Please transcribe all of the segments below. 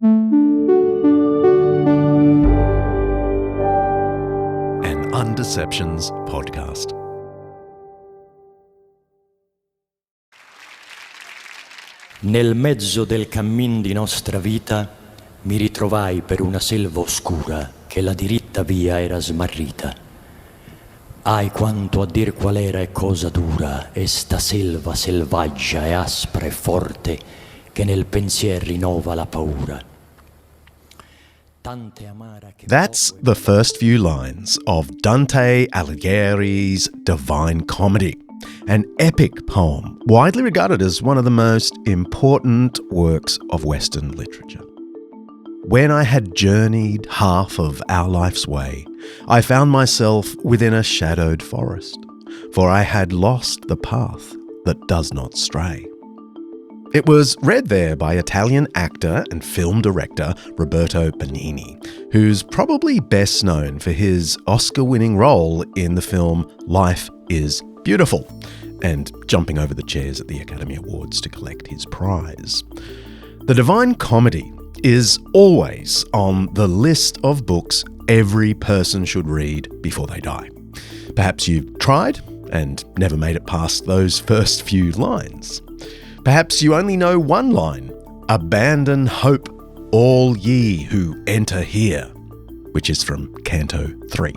An Undeceptions podcast. Nel mezzo del cammin di nostra vita mi ritrovai per una selva oscura che la diritta via era smarrita. Ai quanto a dir qual era e cosa dura esta selva selvaggia e aspra e forte che nel pensier rinnova la paura. That's the first few lines of Dante Alighieri's Divine Comedy, an epic poem widely regarded as one of the most important works of Western literature. When I had journeyed half of our life's way, I found myself within a shadowed forest, for I had lost the path that does not stray. It was read there by Italian actor and film director Roberto Benigni, who's probably best known for his Oscar-winning role in the film Life is Beautiful, and jumping over the chairs at the Academy Awards to collect his prize. The Divine Comedy is always on the list of books every person should read before they die. Perhaps you've tried and never made it past those first few lines. Perhaps you only know one line, "Abandon hope, all ye who enter here," which is from Canto 3.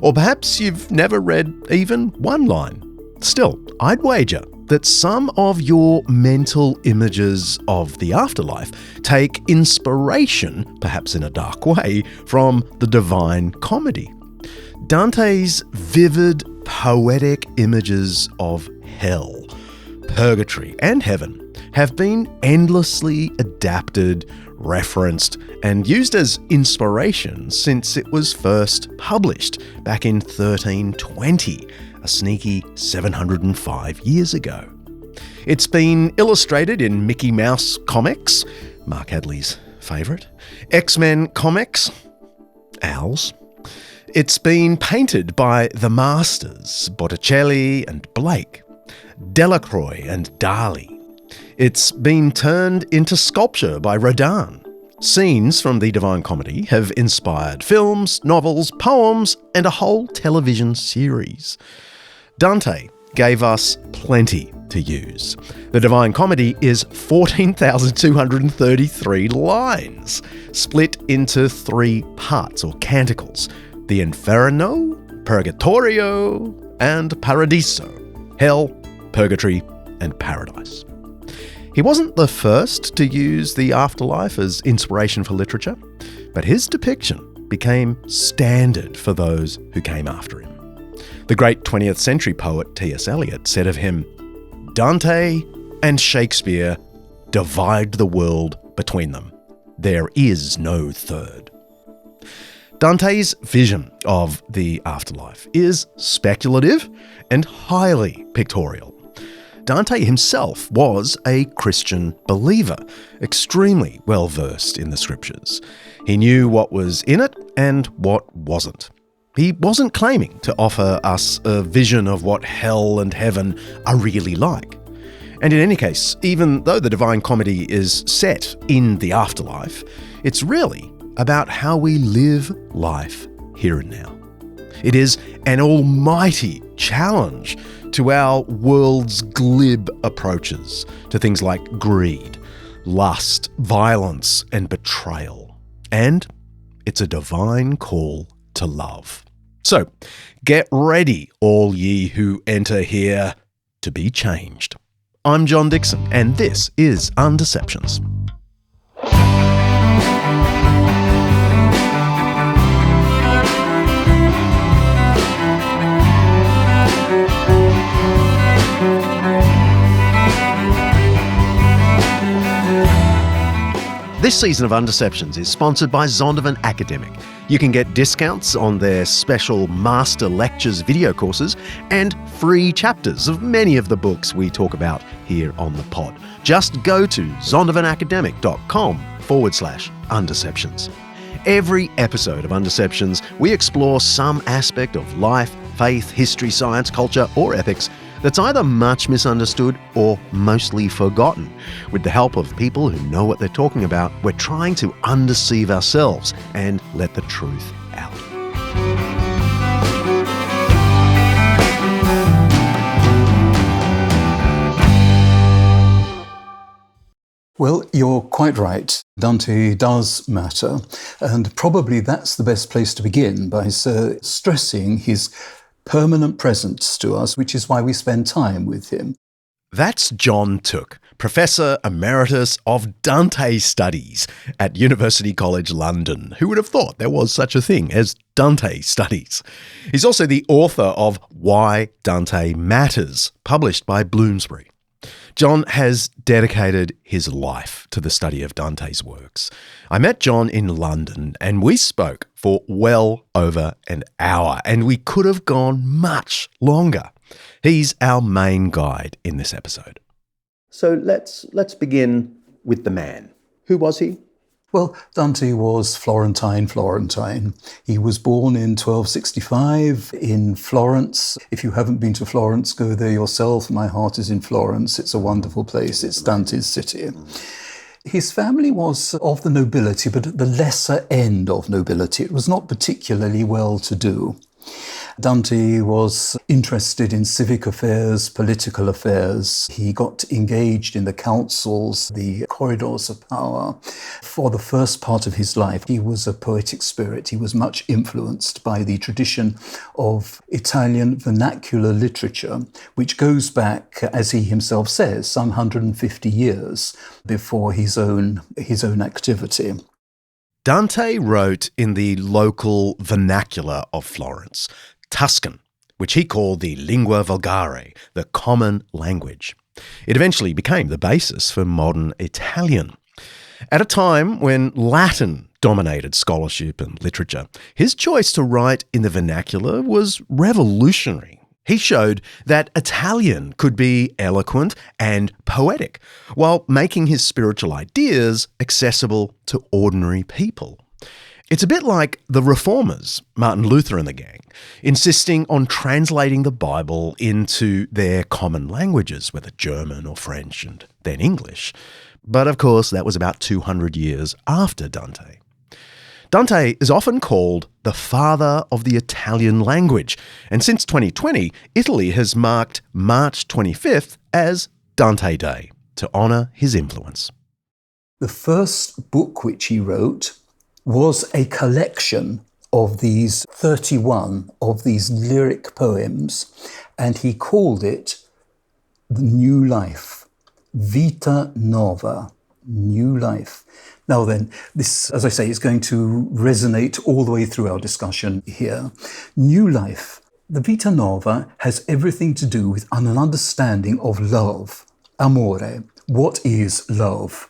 Or perhaps you've never read even one line. Still, I'd wager that some of your mental images of the afterlife take inspiration, perhaps in a dark way, from the Divine Comedy. Dante's vivid, poetic images of hell, purgatory and heaven have been endlessly adapted, referenced, and used as inspiration since it was first published back in 1320, a sneaky 705 years ago. It's been illustrated in Mickey Mouse comics, Mark Hadley's favourite, X-Men comics, Owls. It's been painted by the masters, Botticelli and Blake, Delacroix and Dali. It's been turned into sculpture by Rodin. Scenes from the Divine Comedy have inspired films, novels, poems, and a whole television series. Dante gave us plenty to use. The Divine Comedy is 14,233 lines, split into 3 parts or canticles: the Inferno, Purgatorio, and Paradiso, Hell, Purgatory, and Paradise. He wasn't the first to use the afterlife as inspiration for literature, but his depiction became standard for those who came after him. The great 20th century poet T.S. Eliot said of him, "Dante and Shakespeare divide the world between them. There is no third." Dante's vision of the afterlife is speculative and highly pictorial. Dante himself was a Christian believer, extremely well versed in the scriptures. He knew what was in it and what wasn't. He wasn't claiming to offer us a vision of what hell and heaven are really like. And in any case, even though the Divine Comedy is set in the afterlife, it's really about how we live life here and now. It is an almighty challenge to our world's glib approaches to things like greed, lust, violence, and betrayal. And it's a divine call to love. So, get ready, all ye who enter here, to be changed. I'm John Dickson, and this is Undeceptions. This season of Undeceptions is sponsored by Zondervan Academic. You can get discounts on their special Master Lectures video courses and free chapters of many of the books we talk about here on the pod. Just go to zondervanacademic.com/Undeceptions. Every episode of Undeceptions, we explore some aspect of life, faith, history, science, culture, or ethics that's either much misunderstood or mostly forgotten. With the help of people who know what they're talking about, we're trying to undeceive ourselves and let the truth out. Well, you're quite right. Dante does matter, and probably that's the best place to begin, by stressing his permanent presence to us, which is why we spend time with him. That's John Took, Professor Emeritus of Dante Studies at University College London. Who would have thought there was such a thing as Dante Studies? He's also the author of Why Dante Matters, published by Bloomsbury. John has dedicated his life to the study of Dante's works. I met John in London and we spoke for well over an hour, and we could have gone much longer. He's our main guide in this episode. So let's begin with the man. Who was he? Well, Dante was Florentine. He was born in 1265 in Florence. If you haven't been to Florence, go there yourself. My heart is in Florence. It's a wonderful place. It's Dante's city. His family was of the nobility, but at the lesser end of nobility. It was not particularly well-to-do. Dante was interested in civic affairs, political affairs. He got engaged in the councils, the corridors of power. For the first part of his life, he was a poetic spirit. He was much influenced by the tradition of Italian vernacular literature, which goes back, as he himself says, some 150 years before his own activity. Dante wrote in the local vernacular of Florence, Tuscan, which he called the lingua vulgare, the common language. It eventually became the basis for modern Italian. At a time when Latin dominated scholarship and literature, his choice to write in the vernacular was revolutionary. He showed that Italian could be eloquent and poetic, while making his spiritual ideas accessible to ordinary people. It's a bit like the Reformers, Martin Luther and the gang, insisting on translating the Bible into their common languages, whether German or French and then English. But of course, that was about 200 years after Dante. Dante is often called the father of the Italian language, and since 2020, Italy has marked March 25th as Dante Day to honour his influence. The first book which he wrote was a collection of these 31 of these lyric poems, and he called it The New Life, Vita Nova, New Life. Now then, this, as I say, is going to resonate all the way through our discussion here. New life. The Vita Nova has everything to do with an understanding of love, amore. What is love?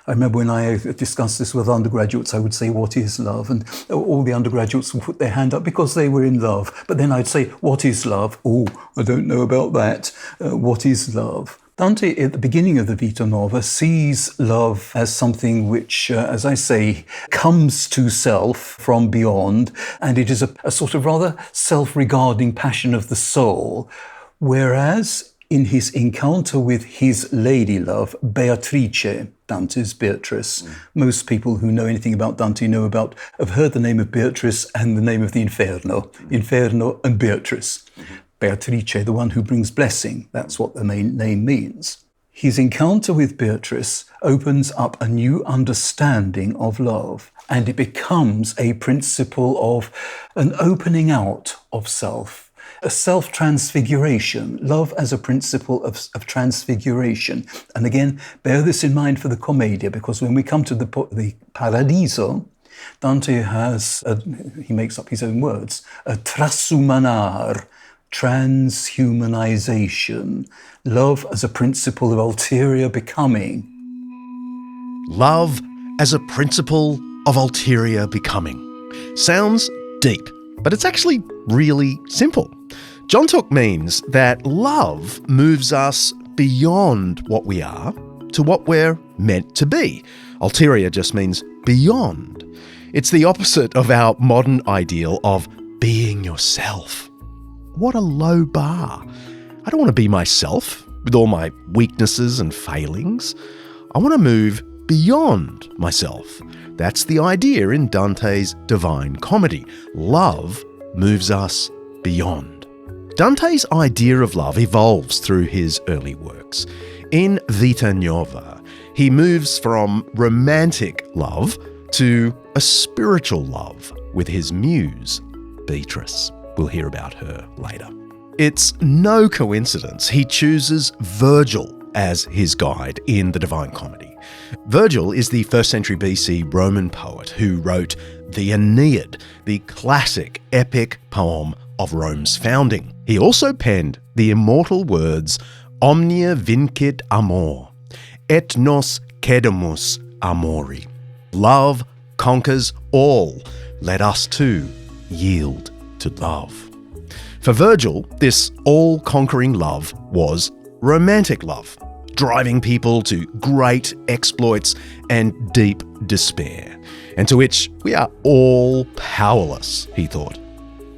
I remember when I discussed this with undergraduates, I would say, what is love? And all the undergraduates would put their hand up because they were in love. But then I'd say, what is love? Oh, I don't know about that. What is love? Dante, at the beginning of the Vita Nova, sees love as something which, as I say, comes to self from beyond, and it is a sort of rather self-regarding passion of the soul, whereas in his encounter with his lady love, Beatrice, Dante's Beatrice. Most people who know anything about Dante have heard the name of Beatrice and the name of the Inferno and Beatrice. Beatrice, the one who brings blessing. That's what the main name means. His encounter with Beatrice opens up a new understanding of love, and it becomes a principle of an opening out of self, a self-transfiguration, love as a principle of transfiguration. And again, bear this in mind for the Commedia, because when we come to the Paradiso, Dante has, he makes up his own words, a trasumanar, transhumanization, love as a principle of ulterior becoming. Love as a principle of ulterior becoming. Sounds deep, but it's actually really simple. John Took means that love moves us beyond what we are to what we're meant to be. Ulterior just means beyond. It's the opposite of our modern ideal of being yourself. What a low bar. I don't want to be myself with all my weaknesses and failings. I want to move beyond myself. That's the idea in Dante's Divine Comedy. Love moves us beyond. Dante's idea of love evolves through his early works. In Vita Nuova, he moves from romantic love to a spiritual love with his muse, Beatrice. We'll hear about her later. It's no coincidence he chooses Virgil as his guide in the Divine Comedy. Virgil is the 1st century BC Roman poet who wrote the Aeneid, the classic epic poem of Rome's founding. He also penned the immortal words Omnia vincit amor, et nos cedemus amori. Love conquers all. Let us too yield to love. For Virgil, this all-conquering love was romantic love, driving people to great exploits and deep despair, and to which we are all powerless, he thought.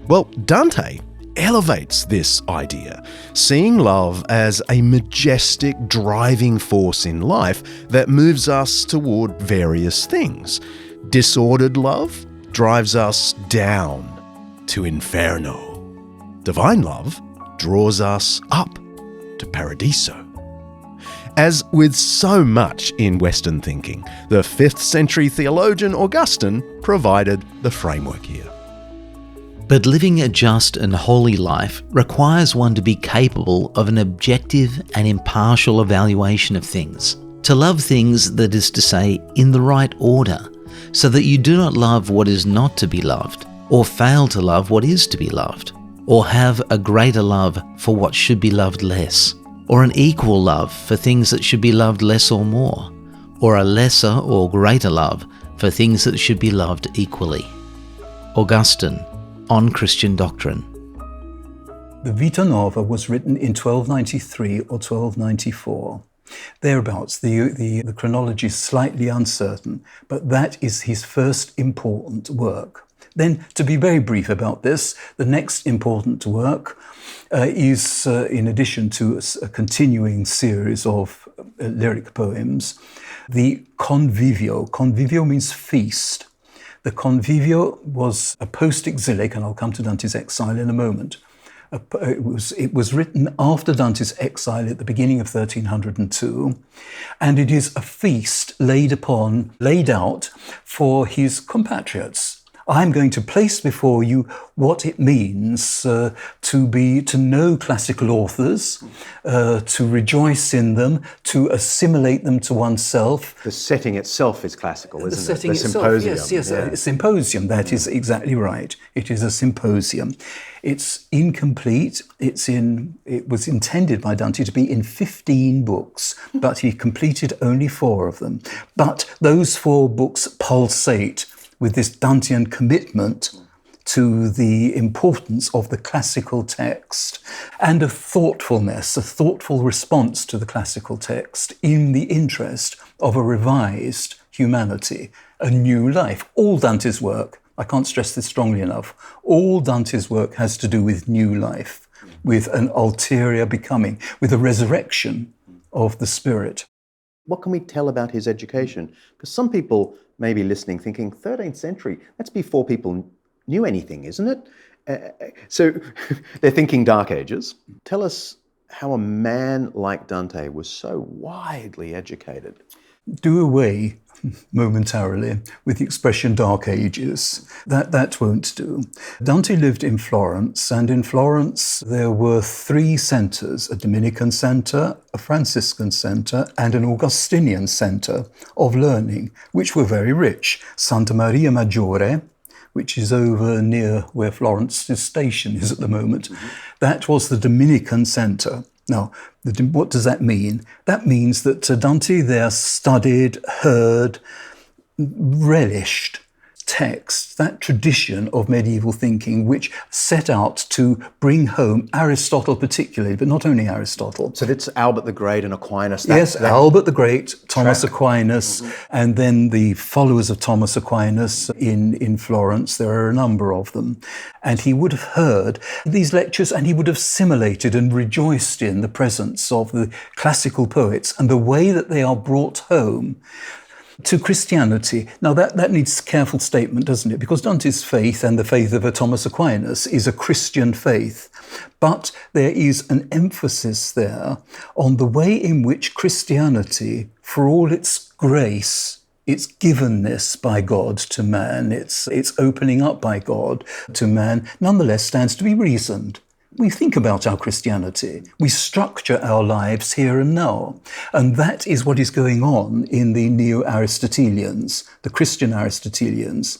Well, Dante elevates this idea, seeing love as a majestic driving force in life that moves us toward various things. Disordered love drives us down to inferno. Divine love draws us up to paradiso. As with so much in Western thinking, the 5th century theologian Augustine provided the framework here. But living a just and holy life requires one to be capable of an objective and impartial evaluation of things. To love things, that is to say, in the right order, so that you do not love what is not to be loved, or fail to love what is to be loved, or have a greater love for what should be loved less, or an equal love for things that should be loved less or more, or a lesser or greater love for things that should be loved equally. Augustine, On Christian Doctrine. The Vita Nuova was written in 1293 or 1294. Thereabouts, the chronology is slightly uncertain, but that is his first important work. Then, to be very brief about this, the next important work is, in addition to a continuing series of lyric poems, the Convivio. Convivio means feast. The Convivio was a post-exilic, and I'll come to Dante's exile in a moment. It was written after Dante's exile at the beginning of 1302, and it is a feast laid out for his compatriots. I'm going to place before you what it means to know classical authors, to rejoice in them, to assimilate them to oneself. The setting itself is classical, isn't it? The setting itself, symposium. yes, a symposium. That is exactly right. It is a symposium. It's incomplete. It was intended by Dante to be in 15 books, but he completed only 4 of them. But those 4 books pulsate with this Dantean commitment to the importance of the classical text and a thoughtfulness, a thoughtful response to the classical text in the interest of a revised humanity, a new life. All Dante's work, I can't stress this strongly enough, all Dante's work has to do with new life, with an ulterior becoming, with a resurrection of the spirit. What can we tell about his education? Because some people may be listening thinking, 13th century, that's before people knew anything, isn't it? So they're thinking Dark Ages. Tell us how a man like Dante was so widely educated. Do away momentarily with the expression Dark Ages. That won't do. Dante lived in Florence, and in Florence there were 3 centres, a Dominican centre, a Franciscan centre, and an Augustinian centre of learning, which were very rich. Santa Maria Maggiore, which is over near where Florence's station is at the moment, that was the Dominican centre. Now, what does that mean? That means that Dante there studied, heard, relished text, that tradition of medieval thinking, which set out to bring home Aristotle particularly, but not only Aristotle. So that's Albert the Great and Aquinas. Albert the Great, Thomas Aquinas, and then the followers of Thomas Aquinas in Florence. There are a number of them. And he would have heard these lectures and he would have assimilated and rejoiced in the presence of the classical poets and the way that they are brought home to Christianity. Now that needs careful statement, doesn't it? Because Dante's faith and the faith of a Thomas Aquinas is a Christian faith. But there is an emphasis there on the way in which Christianity, for all its grace, its givenness by God to man, its opening up by God to man, nonetheless stands to be reasoned. We think about our Christianity. We structure our lives here and now. And that is what is going on in the Neo-Aristotelians, the Christian Aristotelians.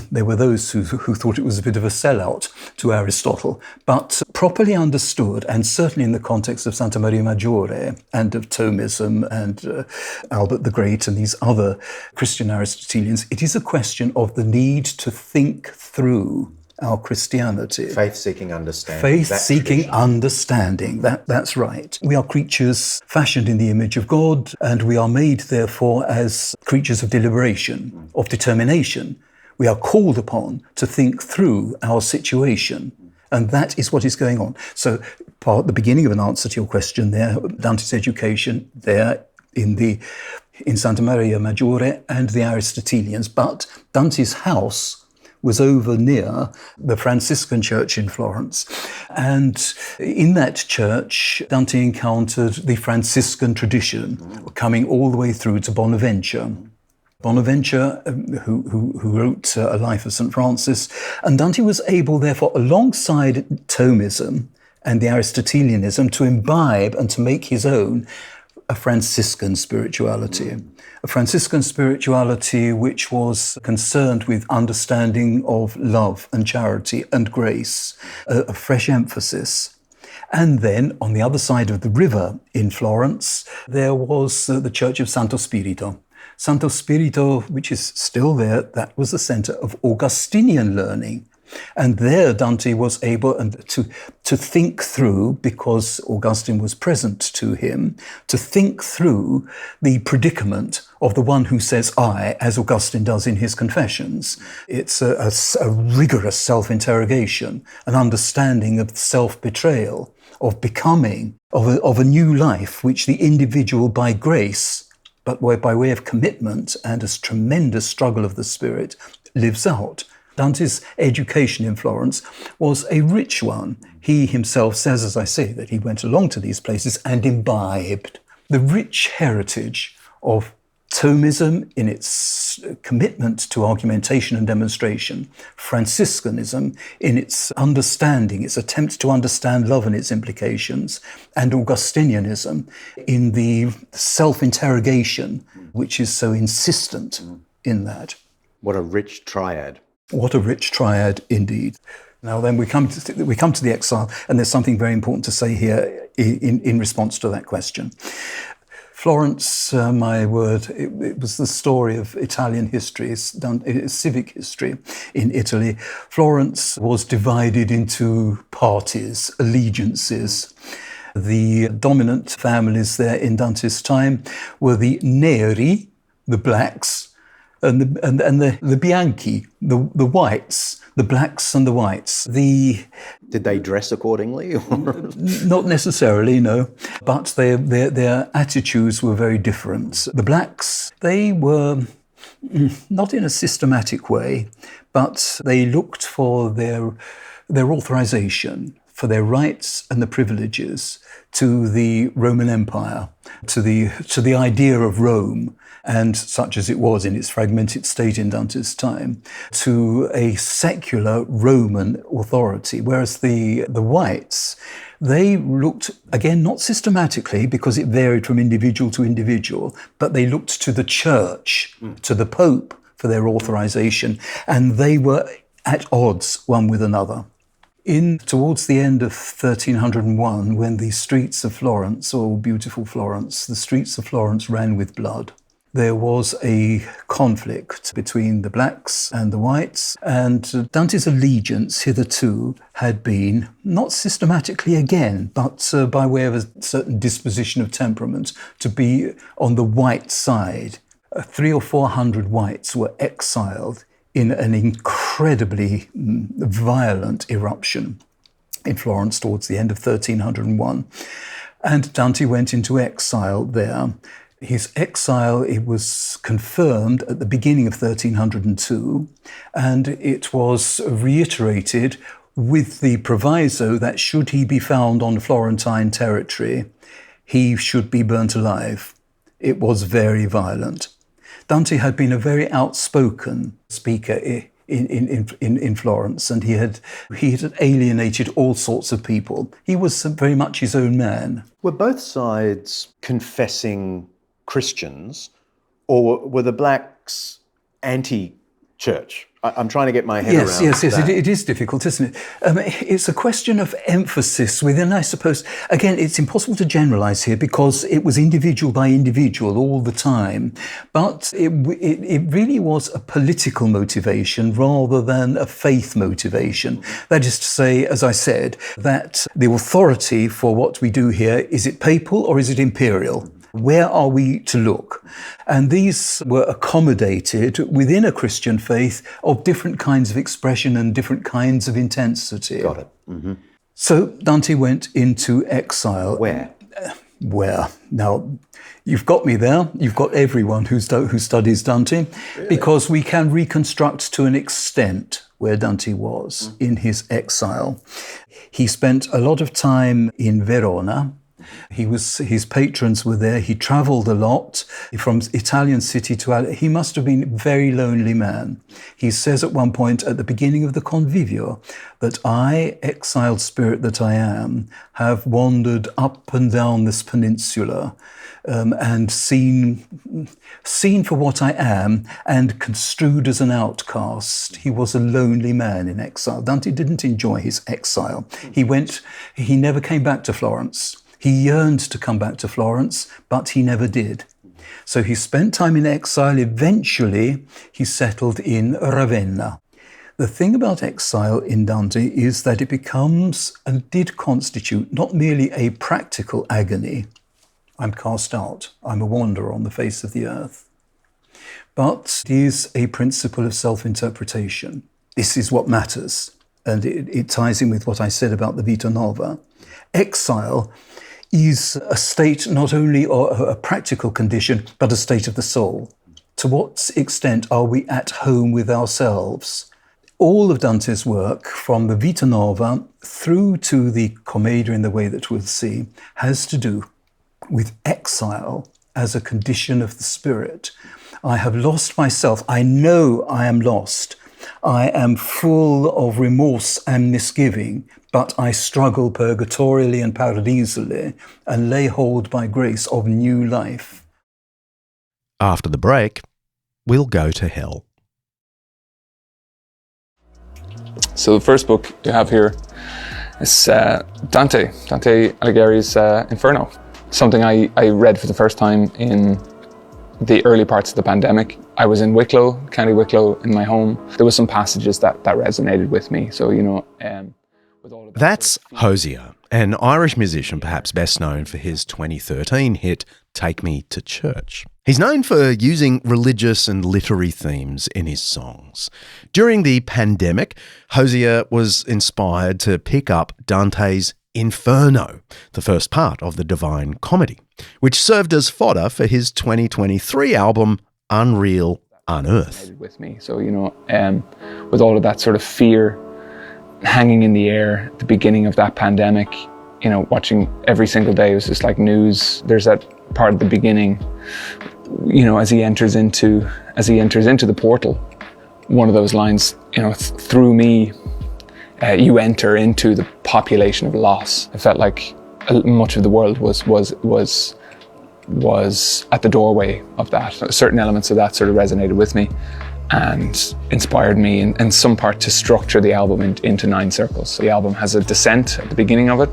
There were those who thought it was a bit of a sellout to Aristotle, but properly understood, and certainly in the context of Santa Maria Maggiore and of Thomism and Albert the Great and these other Christian Aristotelians, it is a question of the need to think through our Christianity. Faith-seeking understanding. Faith-seeking understanding, that's right. We are creatures fashioned in the image of God, and we are made, therefore, as creatures of deliberation, of determination. We are called upon to think through our situation, and that is what is going on. So, the beginning of an answer to your question there, Dante's education there in Santa Maria Maggiore and the Aristotelians, but Dante's house was over near the Franciscan church in Florence. And in that church, Dante encountered the Franciscan tradition, coming all the way through to Bonaventure. Bonaventure, who wrote A Life of St. Francis. And Dante was able, therefore, alongside Thomism and the Aristotelianism, to imbibe and to make his own a Franciscan spirituality. A Franciscan spirituality which was concerned with understanding of love and charity and grace, a fresh emphasis. And then on the other side of the river in Florence, there was the Church of Santo Spirito. Santo Spirito, which is still there, that was the center of Augustinian learning. And there Dante was able to think through, because Augustine was present to him, to think through the predicament of the one who says I, as Augustine does in his Confessions. It's a rigorous self-interrogation, an understanding of self-betrayal, of becoming, of a new life which the individual by grace, but by way of commitment and a tremendous struggle of the spirit, lives out. Dante's education in Florence was a rich one. He himself says, as I say, that he went along to these places and imbibed the rich heritage of Thomism in its commitment to argumentation and demonstration, Franciscanism in its understanding, its attempt to understand love and its implications, and Augustinianism in the self-interrogation, which is so insistent in that. What a rich triad. What a rich triad indeed. Now then we come to the exile, and there's something very important to say here in response to that question. Florence, my word, it was the story of Italian history, it's civic history in Italy. Florence was divided into parties, allegiances. The dominant families there in Dante's time were the Neri, the blacks, and the Bianchi, the whites, the blacks and the whites. Did they dress accordingly? Not necessarily, no. But their attitudes were very different. The blacks, they were not in a systematic way, but they looked for their authorization, for their rights and the privileges to the Roman Empire, to the idea of Rome, and such as it was in its fragmented state in Dante's time, to a secular Roman authority. Whereas the whites, they looked, again, not systematically, because it varied from individual to individual, but they looked to the church, to the Pope for their authorization, and they were at odds one with another. Towards the end of 1301, when the streets of Florence, or beautiful Florence, the streets of Florence ran with blood. There was a conflict between the blacks and the whites, and Dante's allegiance hitherto had been, not systematically again, but by way of a certain disposition of temperament, to be on the white side. 300 or 400 whites were exiled in an incredibly violent eruption in Florence towards the end of 1301. And Dante went into exile there. His exile, it was confirmed at the beginning of 1302, and it was reiterated with the proviso that should he be found on Florentine territory, he should be burnt alive. It was very violent. Dante had been a very outspoken speaker in Florence, and he had alienated all sorts of people. He was very much his own man. Were both sides confessing Christians, or were the blacks anti-church? I'm trying to get my head around that. Yes. It is difficult, isn't it? It's a question of emphasis within, I suppose. Again, it's impossible to generalise here because it was individual by individual all the time. But it really was a political motivation rather than a faith motivation. That is to say, as I said, that the authority for what we do here, is it papal or is it imperial? Where are we to look? And these were accommodated within a Christian faith of different kinds of expression and different kinds of intensity. Got it. Mm-hmm. So Dante went into exile. Where? Where? Now, you've got me there. You've got everyone who studies Dante, really? Because we can reconstruct to an extent where Dante was in his exile. He spent a lot of time in Verona. His patrons were there. He travelled a lot from Italian city to... He must have been a very lonely man. He says at one point at the beginning of the Convivio that I, exiled spirit that I am, have wandered up and down this peninsula and seen for what I am and construed as an outcast. He was a lonely man in exile. Dante didn't enjoy his exile. He never came back to Florence. He yearned to come back to Florence, but he never did. So he spent time in exile. Eventually, he settled in Ravenna. The thing about exile in Dante is that it becomes and did constitute not merely a practical agony. I'm cast out. I'm a wanderer on the face of the earth. But it is a principle of self-interpretation. This is what matters. And it ties in with what I said about the Vita Nova. Exile is a state not only or a practical condition, but a state of the soul. To what extent are we at home with ourselves? All of Dante's work, from the Vita Nova through to the Commedia in the way that we'll see, has to do with exile as a condition of the spirit. I have lost myself. I know I am lost. I am full of remorse and misgiving, but I struggle purgatorially and paradisally and lay hold by grace of new life. After the break, we'll go to hell. So the first book you have here is Dante Alighieri's Inferno. Something I read for the first time in the early parts of the pandemic. I was in Wicklow, County Wicklow, in my home. There were some passages that resonated with me. So, with all of that. That's Hosier, an Irish musician perhaps best known for his 2013 hit, Take Me to Church. He's known for using religious and literary themes in his songs. During the pandemic, Hosier was inspired to pick up Dante's Inferno, the first part of the Divine Comedy, which served as fodder for his 2023 album Unreal Unearth. With me, so with all of that sort of fear hanging in the air at the beginning of that pandemic, watching every single day, it was just like news. There's that part at the beginning, as he enters into the portal, one of those lines, through me. You enter into the population of loss. I felt like much of the world was at the doorway of that. Certain elements of that sort of resonated with me and inspired me in some part to structure the album into 9 circles. The album has a descent at the beginning of it.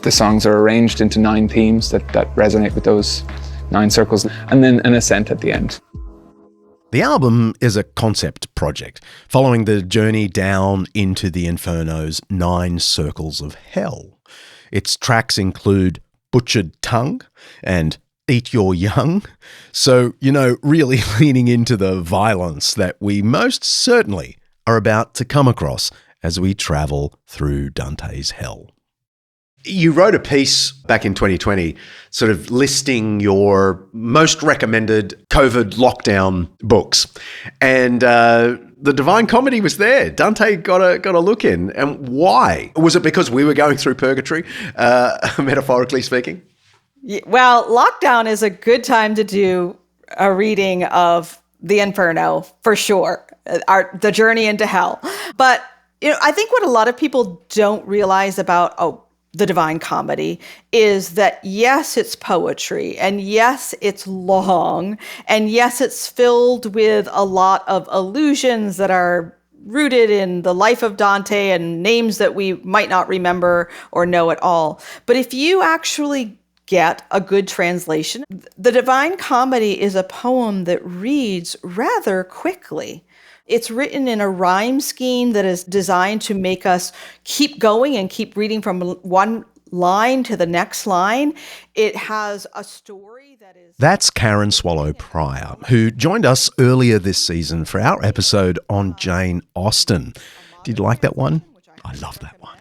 The songs are arranged into 9 themes that resonate with those 9 circles, and then an ascent at the end. The album is a concept project, following the journey down into the Inferno's 9 circles of hell. Its tracks include Butchered Tongue and Eat Your Young, so, really leaning into the violence that we most certainly are about to come across as we travel through Dante's hell. You wrote a piece back in 2020 sort of listing your most recommended COVID lockdown books. And the Divine Comedy was there. Dante got a look in. And why? Was it because we were going through purgatory, metaphorically speaking? Well, lockdown is a good time to do a reading of The Inferno, for sure, the journey into hell. But, I think what a lot of people don't realize about the Divine Comedy is that, yes, it's poetry, and yes, it's long, and yes, it's filled with a lot of allusions that are rooted in the life of Dante and names that we might not remember or know at all. But if you actually get a good translation, the Divine Comedy is a poem that reads rather quickly. It's written in a rhyme scheme that is designed to make us keep going and keep reading from one line to the next line. It has a story that is... That's Karen Swallow Pryor, who joined us earlier this season for our episode on Jane Austen. Did you like that one? I love that one.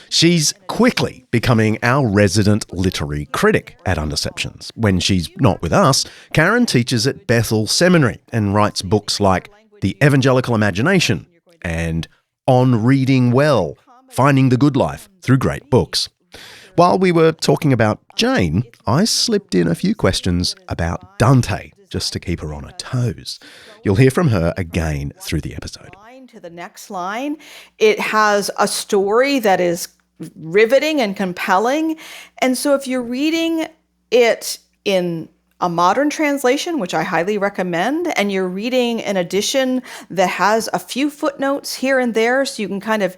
She's quickly becoming our resident literary critic at Undeceptions. When she's not with us, Karen teaches at Bethel Seminary and writes books like The Evangelical Imagination and On Reading Well, Finding the Good Life Through Great Books. While we were talking about Jane, I slipped in a few questions about Dante, just to keep her on her toes. You'll hear from her again through the episode. To the next line, it has a story that is riveting and compelling. And so if you're reading it in a modern translation, which I highly recommend, and you're reading an edition that has a few footnotes here and there so you can kind of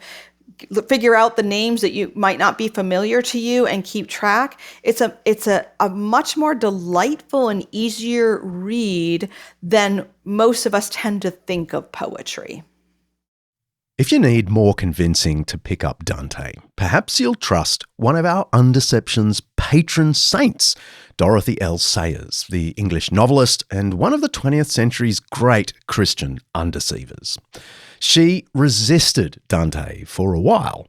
figure out the names that you might not be familiar to you and keep track, it's a much more delightful and easier read than most of us tend to think of poetry. If you need more convincing to pick up Dante, perhaps you'll trust one of our Undeceptions patron saints, Dorothy L. Sayers, the English novelist and one of the 20th century's great Christian undeceivers. She resisted Dante for a while.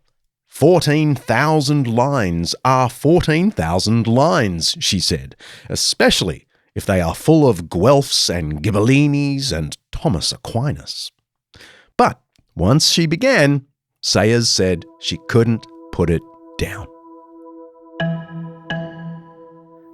14,000 lines are 14,000 lines, she said, especially if they are full of Guelphs and Ghibellines and Thomas Aquinas. But once she began, Sayers said she couldn't put it down.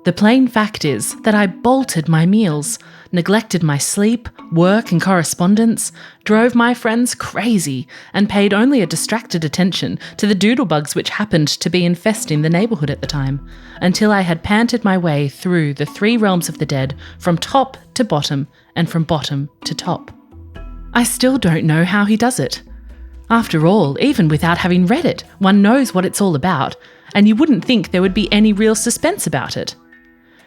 The plain fact is that I bolted my meals, neglected my sleep, work and correspondence, drove my friends crazy, and paid only a distracted attention to the doodlebugs which happened to be infesting the neighbourhood at the time, until I had panted my way through the 3 realms of the dead from top to bottom and from bottom to top. I still don't know how he does it. After all, even without having read it, one knows what it's all about, and you wouldn't think there would be any real suspense about it.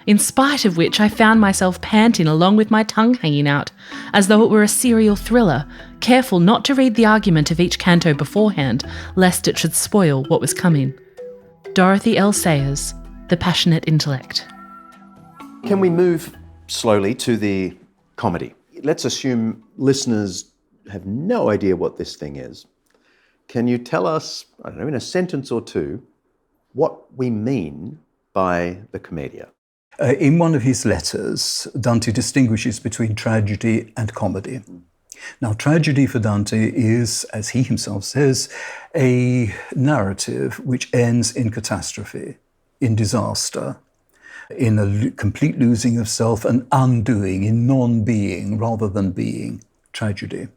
In spite of which I found myself panting along with my tongue hanging out, as though it were a serial thriller, careful not to read the argument of each canto beforehand, lest it should spoil what was coming. Dorothy L. Sayers, The Passionate Intellect. Can we move slowly to the comedy? Let's assume listeners have no idea what this thing is. Can you tell us, I don't know, in a sentence or two, what we mean by the commedia? In one of his letters, Dante distinguishes between tragedy and comedy. Now, tragedy for Dante is, as he himself says, a narrative which ends in catastrophe, in disaster, in a complete losing of self, an undoing, in non-being rather than being, tragedy.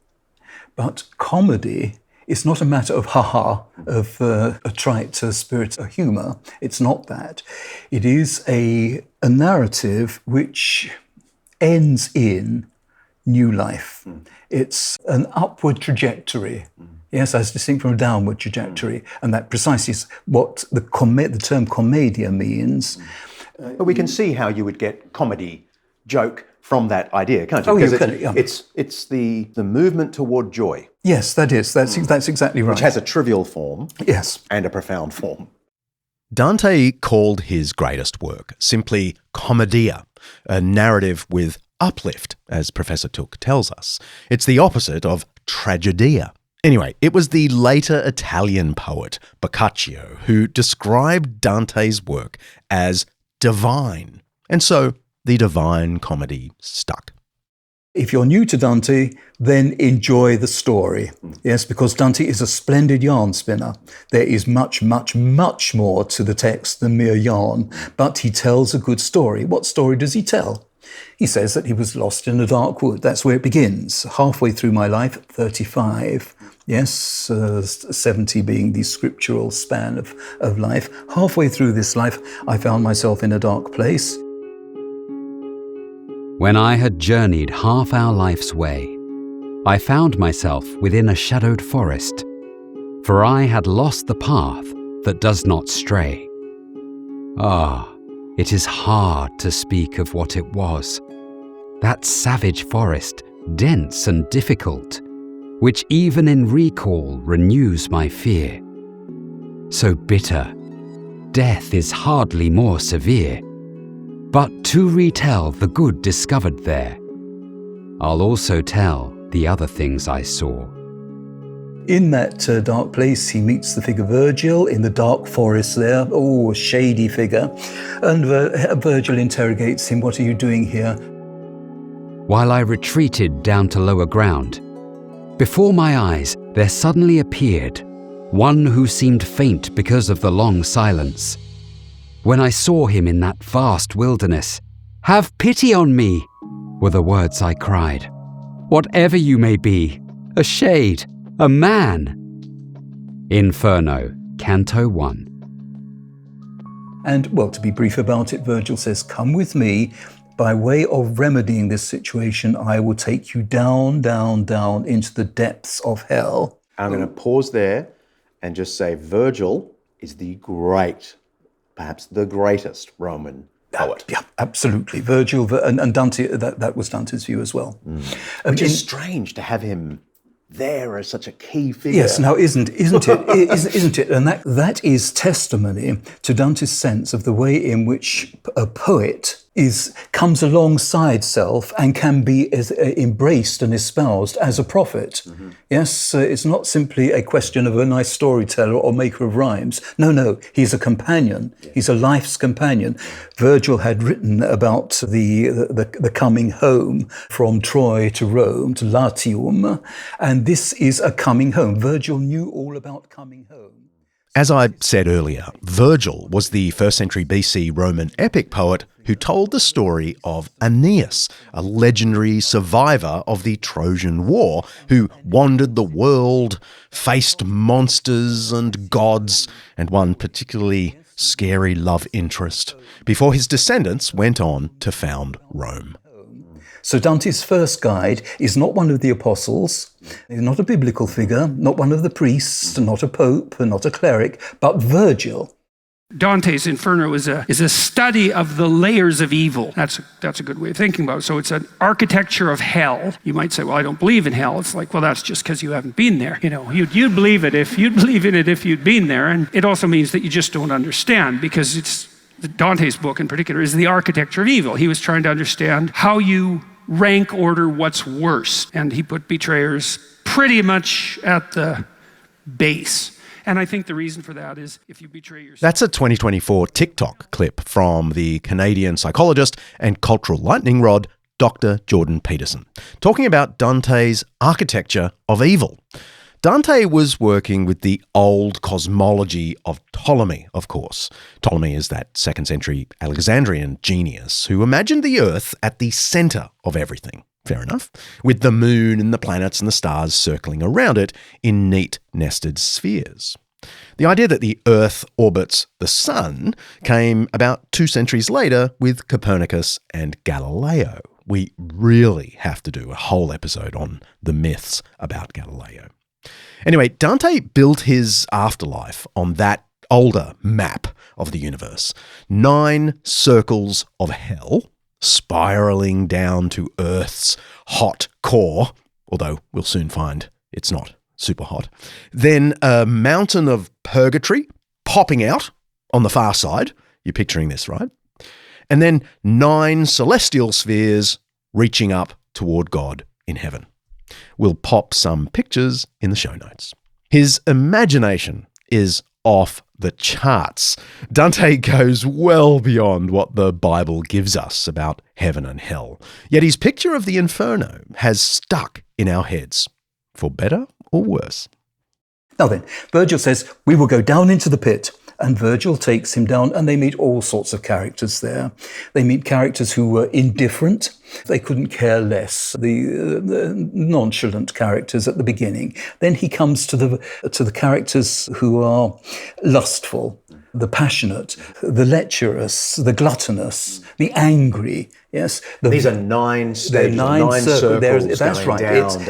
But comedy is not a matter of ha-ha, of a trite spirit of humour. It's not that. It is a narrative which ends in new life. It's an upward trajectory, yes, as distinct from a downward trajectory. And that precisely is what the term commedia means. But we can see how you would get comedy, joke from that idea, can't you? Oh, you Because can, yeah. it's the movement toward joy, Yes, that is. That's exactly right. which has a trivial form Yes. and a profound form. Dante called his greatest work simply commedia, a narrative with uplift, as Professor Took tells us. It's the opposite of tragedia. Anyway, it was the later Italian poet Boccaccio who described Dante's work as divine, and so the Divine Comedy stuck. If you're new to Dante, then enjoy the story. Yes, because Dante is a splendid yarn spinner. There is much, much, much more to the text than mere yarn, but he tells a good story. What story does he tell? He says that he was lost in a dark wood. That's where it begins. Halfway through my life, 35. Yes, 70 being the scriptural span of life. Halfway through this life, I found myself in a dark place. When I had journeyed half our life's way, I found myself within a shadowed forest, for I had lost the path that does not stray. Ah, it is hard to speak of what it was, that savage forest, dense and difficult, which even in recall renews my fear. So bitter, death is hardly more severe. But to retell the good discovered there, I'll also tell the other things I saw. In that dark place, he meets the figure Virgil in the dark forest there. Oh, a shady figure. And Virgil interrogates him, "What are you doing here?" While I retreated down to lower ground, before my eyes there suddenly appeared one who seemed faint because of the long silence. When I saw him in that vast wilderness, "Have pity on me," were the words I cried. "Whatever you may be, a shade, a man." Inferno, Canto 1. And, well, to be brief about it, Virgil says, "Come with me. By way of remedying this situation, I will take you down, down, down into the depths of hell." I'm going to pause there and just say Virgil is the great, perhaps the greatest Roman poet. Yeah, absolutely. Virgil and Dante, that was Dante's view as well. Which is strange to have him there as such a key figure. Yes, now isn't it? Isn't it? And that is testimony to Dante's sense of the way in which a poet comes alongside self and can be embraced and espoused as a prophet. Mm-hmm. Yes, it's not simply a question of a nice storyteller or maker of rhymes. No, he's a companion. Yeah. He's a life's companion. Virgil had written about the coming home from Troy to Rome to Latium, and this is a coming home. Virgil knew all about coming home. As I said earlier, Virgil was the 1st century BC Roman epic poet who told the story of Aeneas, a legendary survivor of the Trojan War, who wandered the world, faced monsters and gods, and one particularly scary love interest, before his descendants went on to found Rome. So Dante's first guide is not one of the apostles, he's not a biblical figure, not one of the priests, not a pope, not a cleric, but Virgil. Dante's Inferno is a study of the layers of evil. That's a good way of thinking about it. So it's an architecture of hell. You might say, well, I don't believe in hell. It's like, well, that's just because you haven't been there. You know, you'd believe in it if you'd been there. And it also means that you just don't understand, because it's Dante's book in particular is the architecture of evil. He was trying to understand how you rank order what's worse. And he put betrayers pretty much at the base. And I think the reason for that is if you betray yourself. That's a 2024 TikTok clip from the Canadian psychologist and cultural lightning rod, Dr. Jordan Peterson, talking about Dante's architecture of evil. Dante was working with the old cosmology of Ptolemy, of course. Ptolemy is that 2nd century Alexandrian genius who imagined the Earth at the centre of everything. Fair enough. With the moon and the planets and the stars circling around it in neat nested spheres. The idea that the Earth orbits the sun came about 2 centuries later with Copernicus and Galileo. We really have to do a whole episode on the myths about Galileo. Anyway, Dante built his afterlife on that older map of the universe. 9 circles of hell spiraling down to Earth's hot core, although we'll soon find it's not super hot. Then a mountain of purgatory popping out on the far side. You're picturing this, right? And then 9 celestial spheres reaching up toward God in heaven. We'll pop some pictures in the show notes. His imagination is off the charts. Dante goes well beyond what the Bible gives us about heaven and hell. Yet his picture of the Inferno has stuck in our heads, for better or worse. Now then, Virgil says, we will go down into the pit. And Virgil takes him down, and they meet all sorts of characters there. They meet characters who were indifferent. They couldn't care less. The nonchalant characters at the beginning. Then he comes to the characters who are lustful, the passionate, the lecherous, the gluttonous, the angry. Yes, these are 9 stages, 9 circles. That's right.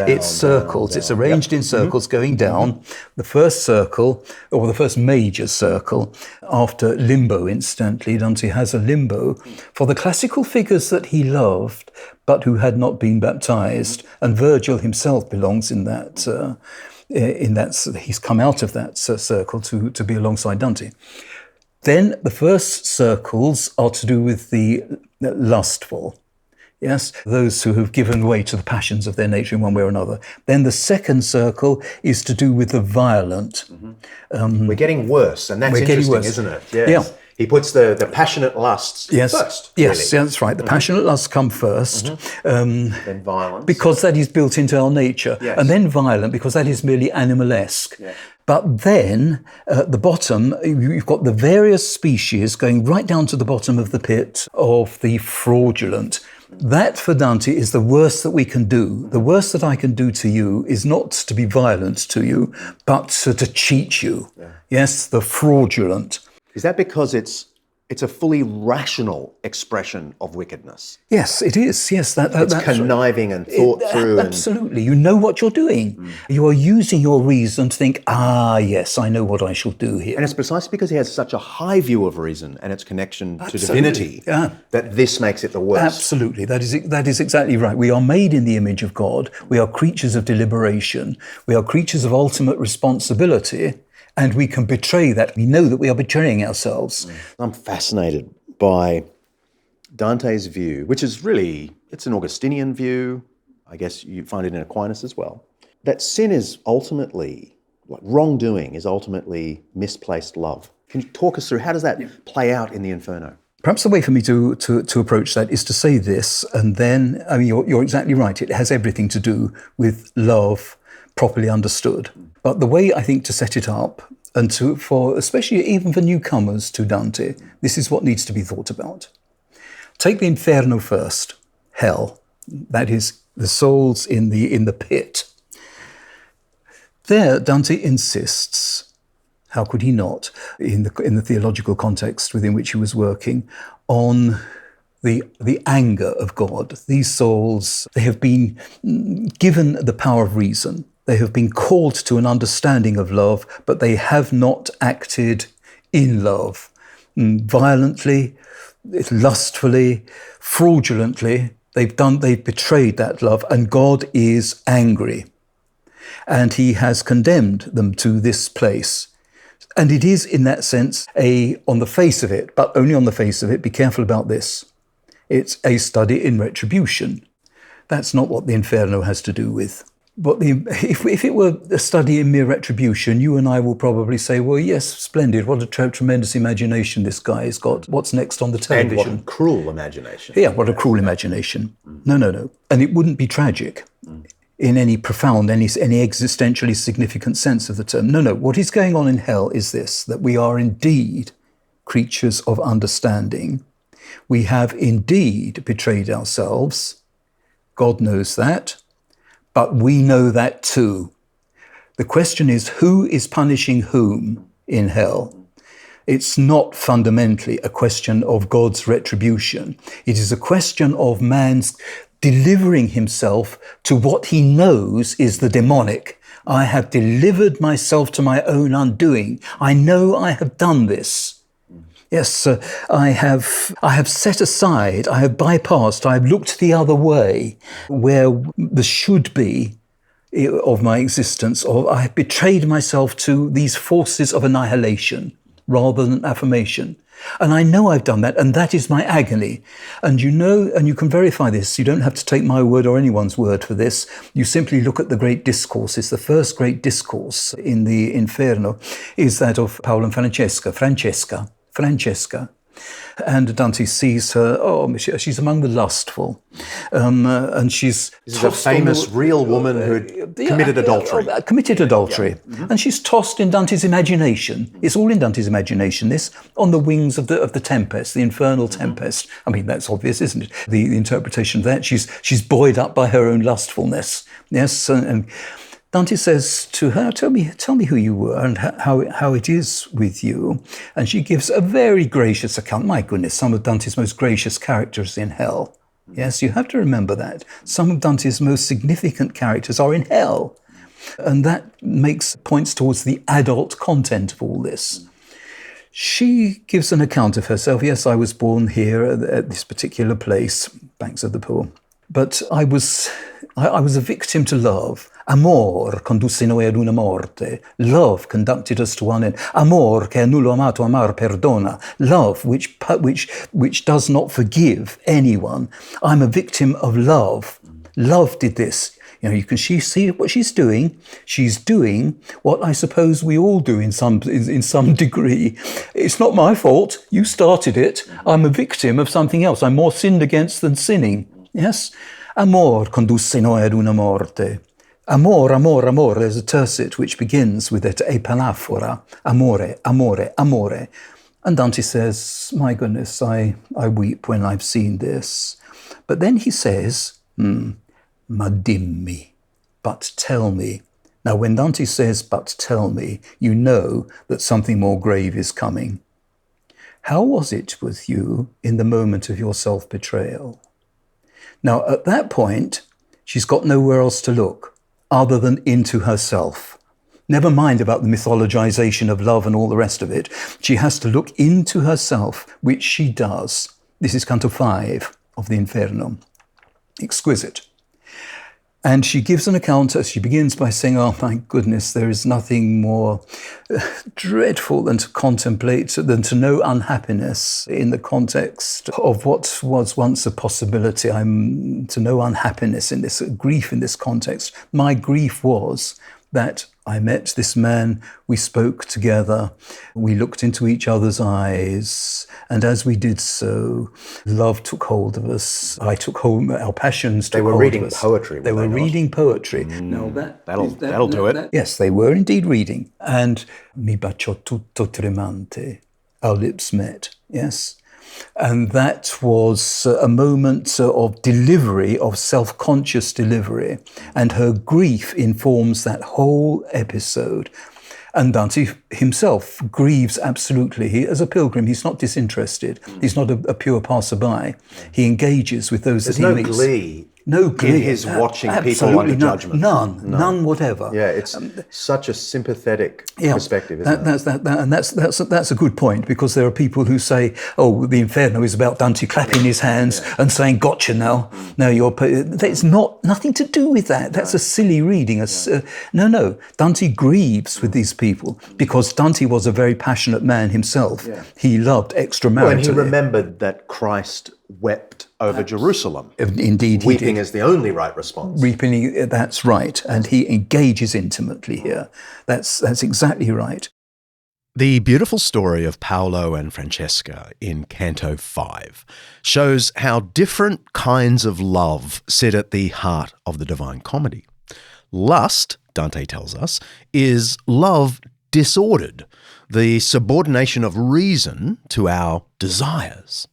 It's circles. Down, it's arranged in circles going down. The first circle, or the first major circle, after limbo, incidentally, Dante has a limbo for the classical figures that he loved, but who had not been baptized. And Virgil himself belongs in that. He's come out of that circle to be alongside Dante. Then the first circles are to do with the lustful, yes, those who have given way to the passions of their nature in one way or another. Then the second circle is to do with the violent. We're getting worse, and that's interesting, isn't it? Yes. Yeah. He puts the passionate lusts first. Yes, really. That's right. The passionate lusts come first. Then violence. Because that is built into our nature. Yes. And then violent, because that is merely animalesque. Yeah. But then, at the bottom, you've got the various species going right down to the bottom of the pit of the fraudulent. That, for Dante, is the worst that we can do. The worst that I can do to you is not to be violent to you, but to cheat you. Yeah. Yes, the fraudulent. Is that because it's a fully rational expression of wickedness? Yes, it is. Yes, it's conniving and thought through. Absolutely. You know what you're doing. You are using your reason to think, yes, I know what I shall do here. And it's precisely because he has such a high view of reason and its connection to divinity that this makes it the worst. Absolutely. That is exactly right. We are made in the image of God. We are creatures of deliberation. We are creatures of ultimate responsibility. And we can betray that. We know that we are betraying ourselves. I'm fascinated by Dante's view, which is really, it's an Augustinian view. I guess you find it in Aquinas as well. That sin is ultimately, wrongdoing is ultimately misplaced love. Can you talk us through, how does that play out in the Inferno? Perhaps the way for me to approach that is to say this, and then, you're exactly right. It has everything to do with love properly understood. But the way I think to set it up, and especially even for newcomers to Dante, this is what needs to be thought about. Take the Inferno first, hell. That is the souls in the pit. There, Dante insists, how could he not, in the theological context within which he was working, on the anger of God. These souls, they have been given the power of reason. They have been called to an understanding of love, but they have not acted in love. Violently, lustfully, fraudulently, they've betrayed that love, and God is angry. And he has condemned them to this place. And it is, in that sense, on the face of it, but only on the face of it, be careful about this. It's a study in retribution. That's not what the Inferno has to do with. But if it were a study in mere retribution, you and I will probably say, well, yes, splendid. What a tremendous imagination this guy has got. What's next on the television? And what a cruel imagination. Yeah, what a cruel imagination. No. And it wouldn't be tragic in any profound, any existentially significant sense of the term. No. What is going on in hell is this, that we are indeed creatures of understanding. We have indeed betrayed ourselves. God knows that. But we know that too. The question is, who is punishing whom in hell? It's not fundamentally a question of God's retribution. It is a question of man's delivering himself to what he knows is the demonic. I have delivered myself to my own undoing. I know I have done this. Yes, I have set aside, I have bypassed, I have looked the other way where the should be of my existence, or I have betrayed myself to these forces of annihilation rather than affirmation. And I know I've done that, and that is my agony. And you know, and you can verify this, you don't have to take my word or anyone's word for this. You simply look at the great discourses. The first great discourse in the Inferno is that of Paolo and Francesca. And Dante sees her, she's among the lustful. And she's... This is a famous real woman who committed adultery. Committed adultery. Yeah. Mm-hmm. And she's tossed in Dante's imagination. It's all in Dante's imagination, this, on the wings of the tempest, the infernal tempest. I mean, that's obvious, isn't it? The interpretation of that, she's buoyed up by her own lustfulness. Yes, and Dante says to her, tell me who you were and how it is with you. And she gives a very gracious account. My goodness, some of Dante's most gracious characters in hell. Yes, you have to remember that. Some of Dante's most significant characters are in hell. And that points towards the adult content of all this. She gives an account of herself. Yes, I was born here at this particular place, Banks of the Poor. But I was a victim to love. Amor condusse noi ad una morte. Love conducted us to one end. Amor che a nullo amato amar perdona. Love which does not forgive anyone. I'm a victim of love. Love did this. You know, she see what she's doing. She's doing what I suppose we all do in some degree. It's not my fault. You started it. I'm a victim of something else. I'm more sinned against than sinning. Yes? Amor condusse noi ad una morte. Amor, amor, amor. There's a tercet which begins with it, a panaphora. Amore, amore, amore. And Dante says, my goodness, I weep when I've seen this. But then he says, ma dimmi, but tell me. Now, when Dante says, but tell me, you know that something more grave is coming. How was it with you in the moment of your self-betrayal? Now, at that point, she's got nowhere else to look other than into herself. Never mind about the mythologization of love and all the rest of it. She has to look into herself, which she does. This is Canto 5 of the Inferno. Exquisite. And she gives an account as she begins by saying, oh my goodness, there is nothing more dreadful than to contemplate, than to know unhappiness in the context of what was once a possibility. I'm to know unhappiness in this, grief in this context. My grief was that I met this man, we spoke together, we looked into each other's eyes, and as we did so, love took hold of us. I took hold, our passions took hold of us. They were reading poetry. They were reading poetry. Now that'll do it. Yes, they were indeed reading. And mi baciò tutto tremante. Our lips met, yes. And that was a moment of delivery, of self-conscious delivery. And her grief informs that whole episode. And Dante himself grieves absolutely. He, as a pilgrim, he's not disinterested. He's not a pure passerby. He engages with those that he meets. There's no glee. No glee. In his watching people under judgment. None whatever. Yeah, it's such a sympathetic perspective, isn't it? That's a good point, because there are people who say, oh, the Inferno is about Dante clapping his hands and saying, gotcha now. No, it's nothing to do with that. That's a silly reading. No. Dante grieves with these people because Dante was a very passionate man himself. Yeah. He loved extramaritally. Well, and he remembered that Christ wept over Jerusalem. Indeed, he weeping did. is the only right response. Weeping, that's right. And he engages intimately here. That's exactly right. The beautiful story of Paolo and Francesca in Canto 5 shows how different kinds of love sit at the heart of the Divine Comedy. Lust, Dante tells us, is love disordered, the subordination of reason to our desires.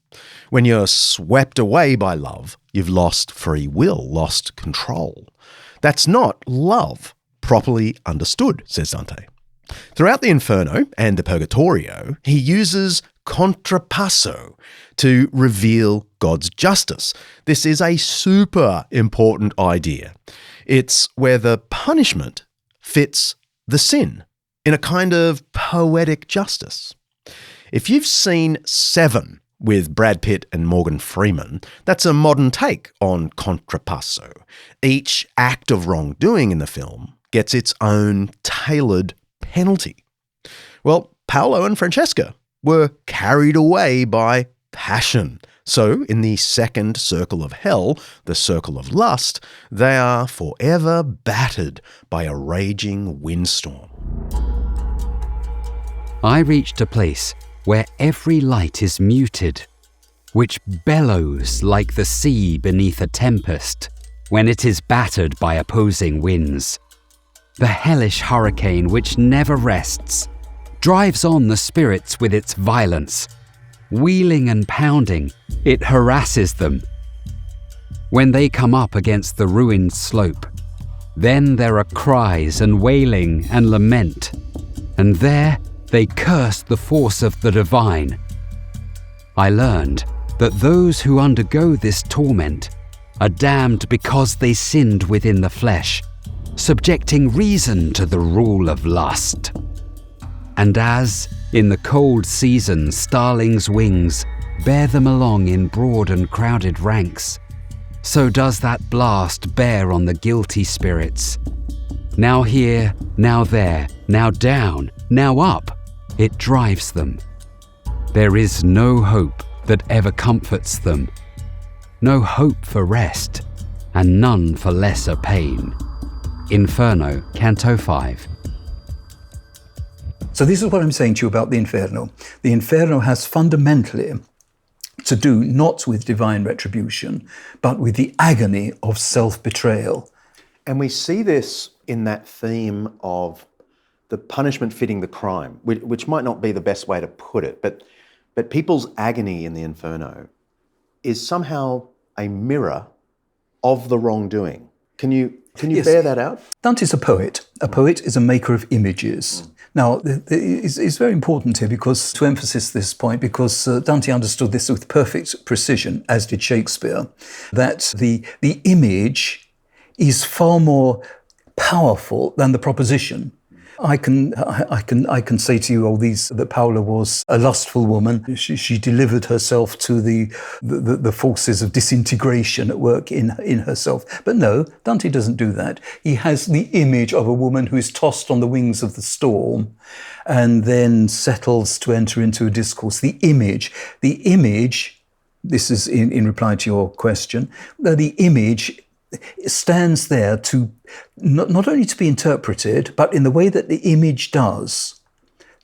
When you're swept away by love, you've lost free will, lost control. That's not love, properly understood, says Dante. Throughout the Inferno and the Purgatorio, he uses contrapasso to reveal God's justice. This is a super important idea. It's where the punishment fits the sin in a kind of poetic justice. If you've seen Seven with Brad Pitt and Morgan Freeman, that's a modern take on contrapasso. Each act of wrongdoing in the film gets its own tailored penalty. Well, Paolo and Francesca were carried away by passion. So, in the second circle of hell, the circle of lust, they are forever battered by a raging windstorm. I reached a place where every light is muted, which bellows like the sea beneath a tempest when it is battered by opposing winds. The hellish hurricane which never rests drives on the spirits with its violence. Wheeling and pounding, it harasses them. When they come up against the ruined slope, then there are cries and wailing and lament, and there they curse the force of the divine. I learned that those who undergo this torment are damned because they sinned within the flesh, subjecting reason to the rule of lust. And as, in the cold season, starlings' wings bear them along in broad and crowded ranks, so does that blast bear on the guilty spirits. Now here, now there, now down, now up, it drives them. There is no hope that ever comforts them, no hope for rest, and none for lesser pain. Inferno, Canto 5. So this is what I'm saying to you about the Inferno. The Inferno has fundamentally to do not with divine retribution, but with the agony of self-betrayal. And we see this in that theme of the punishment fitting the crime, which might not be the best way to put it, but people's agony in the Inferno is somehow a mirror of the wrongdoing. Can you Yes. bear that out? Dante's a poet. A poet is a maker of images. Now, it's very important here to emphasize this point, because Dante understood this with perfect precision, as did Shakespeare, that the image is far more powerful than the proposition. I can say to you that Paula was a lustful woman. She delivered herself to the forces of disintegration at work in herself. But no, Dante doesn't do that. He has the image of a woman who is tossed on the wings of the storm and then settles to enter into a discourse. The image, this is in reply to your question, the image stands there to not only to be interpreted, but in the way that the image does,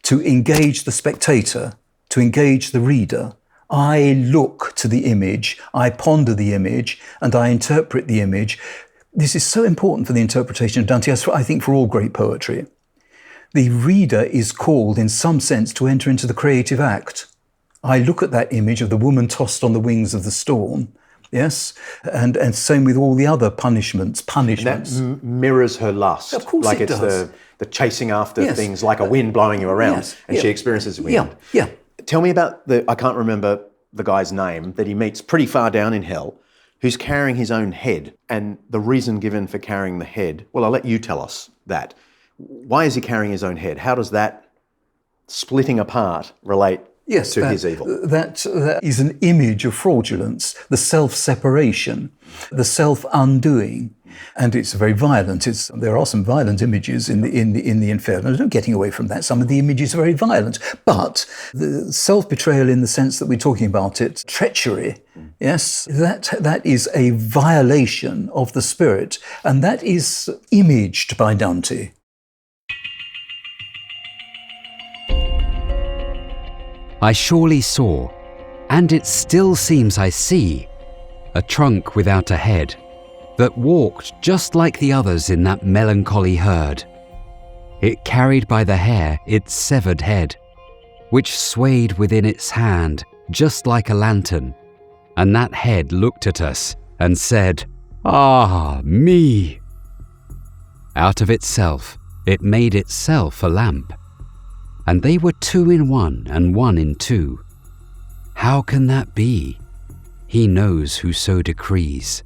to engage the spectator, to engage the reader. I look to the image, I ponder the image, and I interpret the image. This is so important for the interpretation of Dante, I think for all great poetry. The reader is called, in some sense, to enter into the creative act. I look at that image of the woman tossed on the wings of the storm. Yes, and same with all the other punishments. And that mirrors her lust. Of course like it it's does. the chasing after things like a wind blowing you around, she experiences wind. Yeah. Tell me about I can't remember the guy's name that he meets pretty far down in hell, who's carrying his own head, and the reason given for carrying the head. Well, I'll let you tell us that. Why is he carrying his own head? How does that splitting apart relate? Yes, to his evil. That is an image of fraudulence, the self-separation, the self-undoing, and it's very violent. There are some violent images in the Inferno. No getting away from that. Some of the images are very violent, but the self-betrayal, in the sense that we're talking about it, treachery. Yes, that is a violation of the spirit, and that is imaged by Dante. I surely saw, and it still seems I see, a trunk without a head that walked just like the others in that melancholy herd. It carried by the hair its severed head, which swayed within its hand just like a lantern, and that head looked at us and said, "Ah, me!" Out of itself, it made itself a lamp. And they were 2 in 1 and 1 in 2. How can that be? He knows who so decrees.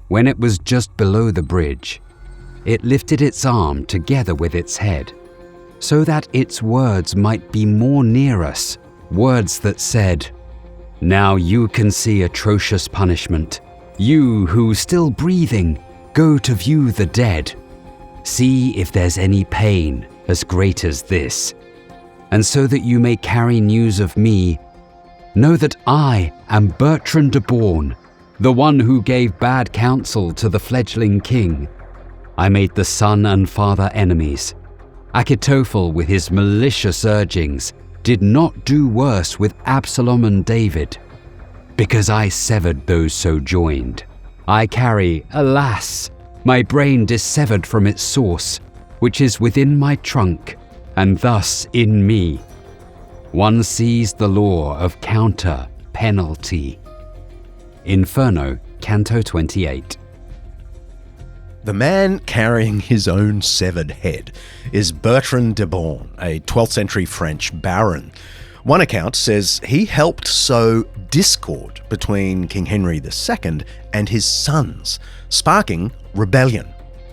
When it was just below the bridge, it lifted its arm together with its head, so that its words might be more near us, words that said, "Now you can see atrocious punishment. You who, still breathing, go to view the dead. See if there's any pain as great as this. And so that you may carry news of me, know that I am Bertrand de Born, the one who gave bad counsel to the fledgling king. I made the son and father enemies. Achitophel, with his malicious urgings, did not do worse with Absalom and David. Because I severed those so joined, I carry, alas, my brain dissevered from its source, which is within my trunk, and thus in me. One sees the law of counter penalty." Inferno, Canto 28. The man carrying his own severed head is Bertrand de Born, a 12th century French baron. One account says he helped sow discord between King Henry II and his sons, sparking rebellion.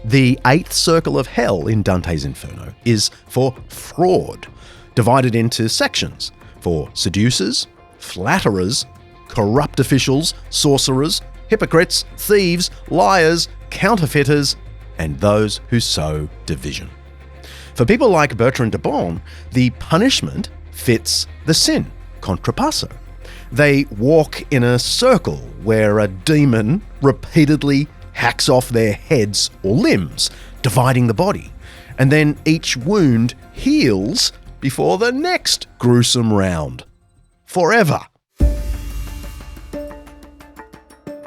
The 8th circle of hell in Dante's Inferno is for fraud, divided into sections for seducers, flatterers, corrupt officials, sorcerers, hypocrites, thieves, liars, counterfeiters, and those who sow division. For people like Bertrand de Born, the punishment fits the sin, contrapasso. They walk in a circle where a demon repeatedly hacks off their heads or limbs, dividing the body, and then each wound heals before the next gruesome round. Forever.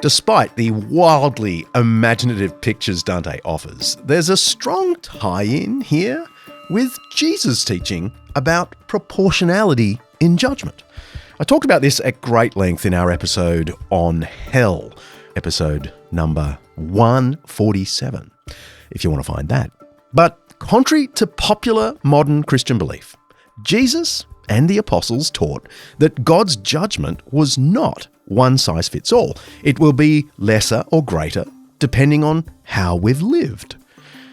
Despite the wildly imaginative pictures Dante offers, there's a strong tie-in here with Jesus' teaching about proportionality in judgment. I talked about this at great length in our episode on hell, episode number 147, if you want to find that. But contrary to popular modern Christian belief, Jesus and the apostles taught that God's judgment was not one size fits all. It will be lesser or greater depending on how we've lived.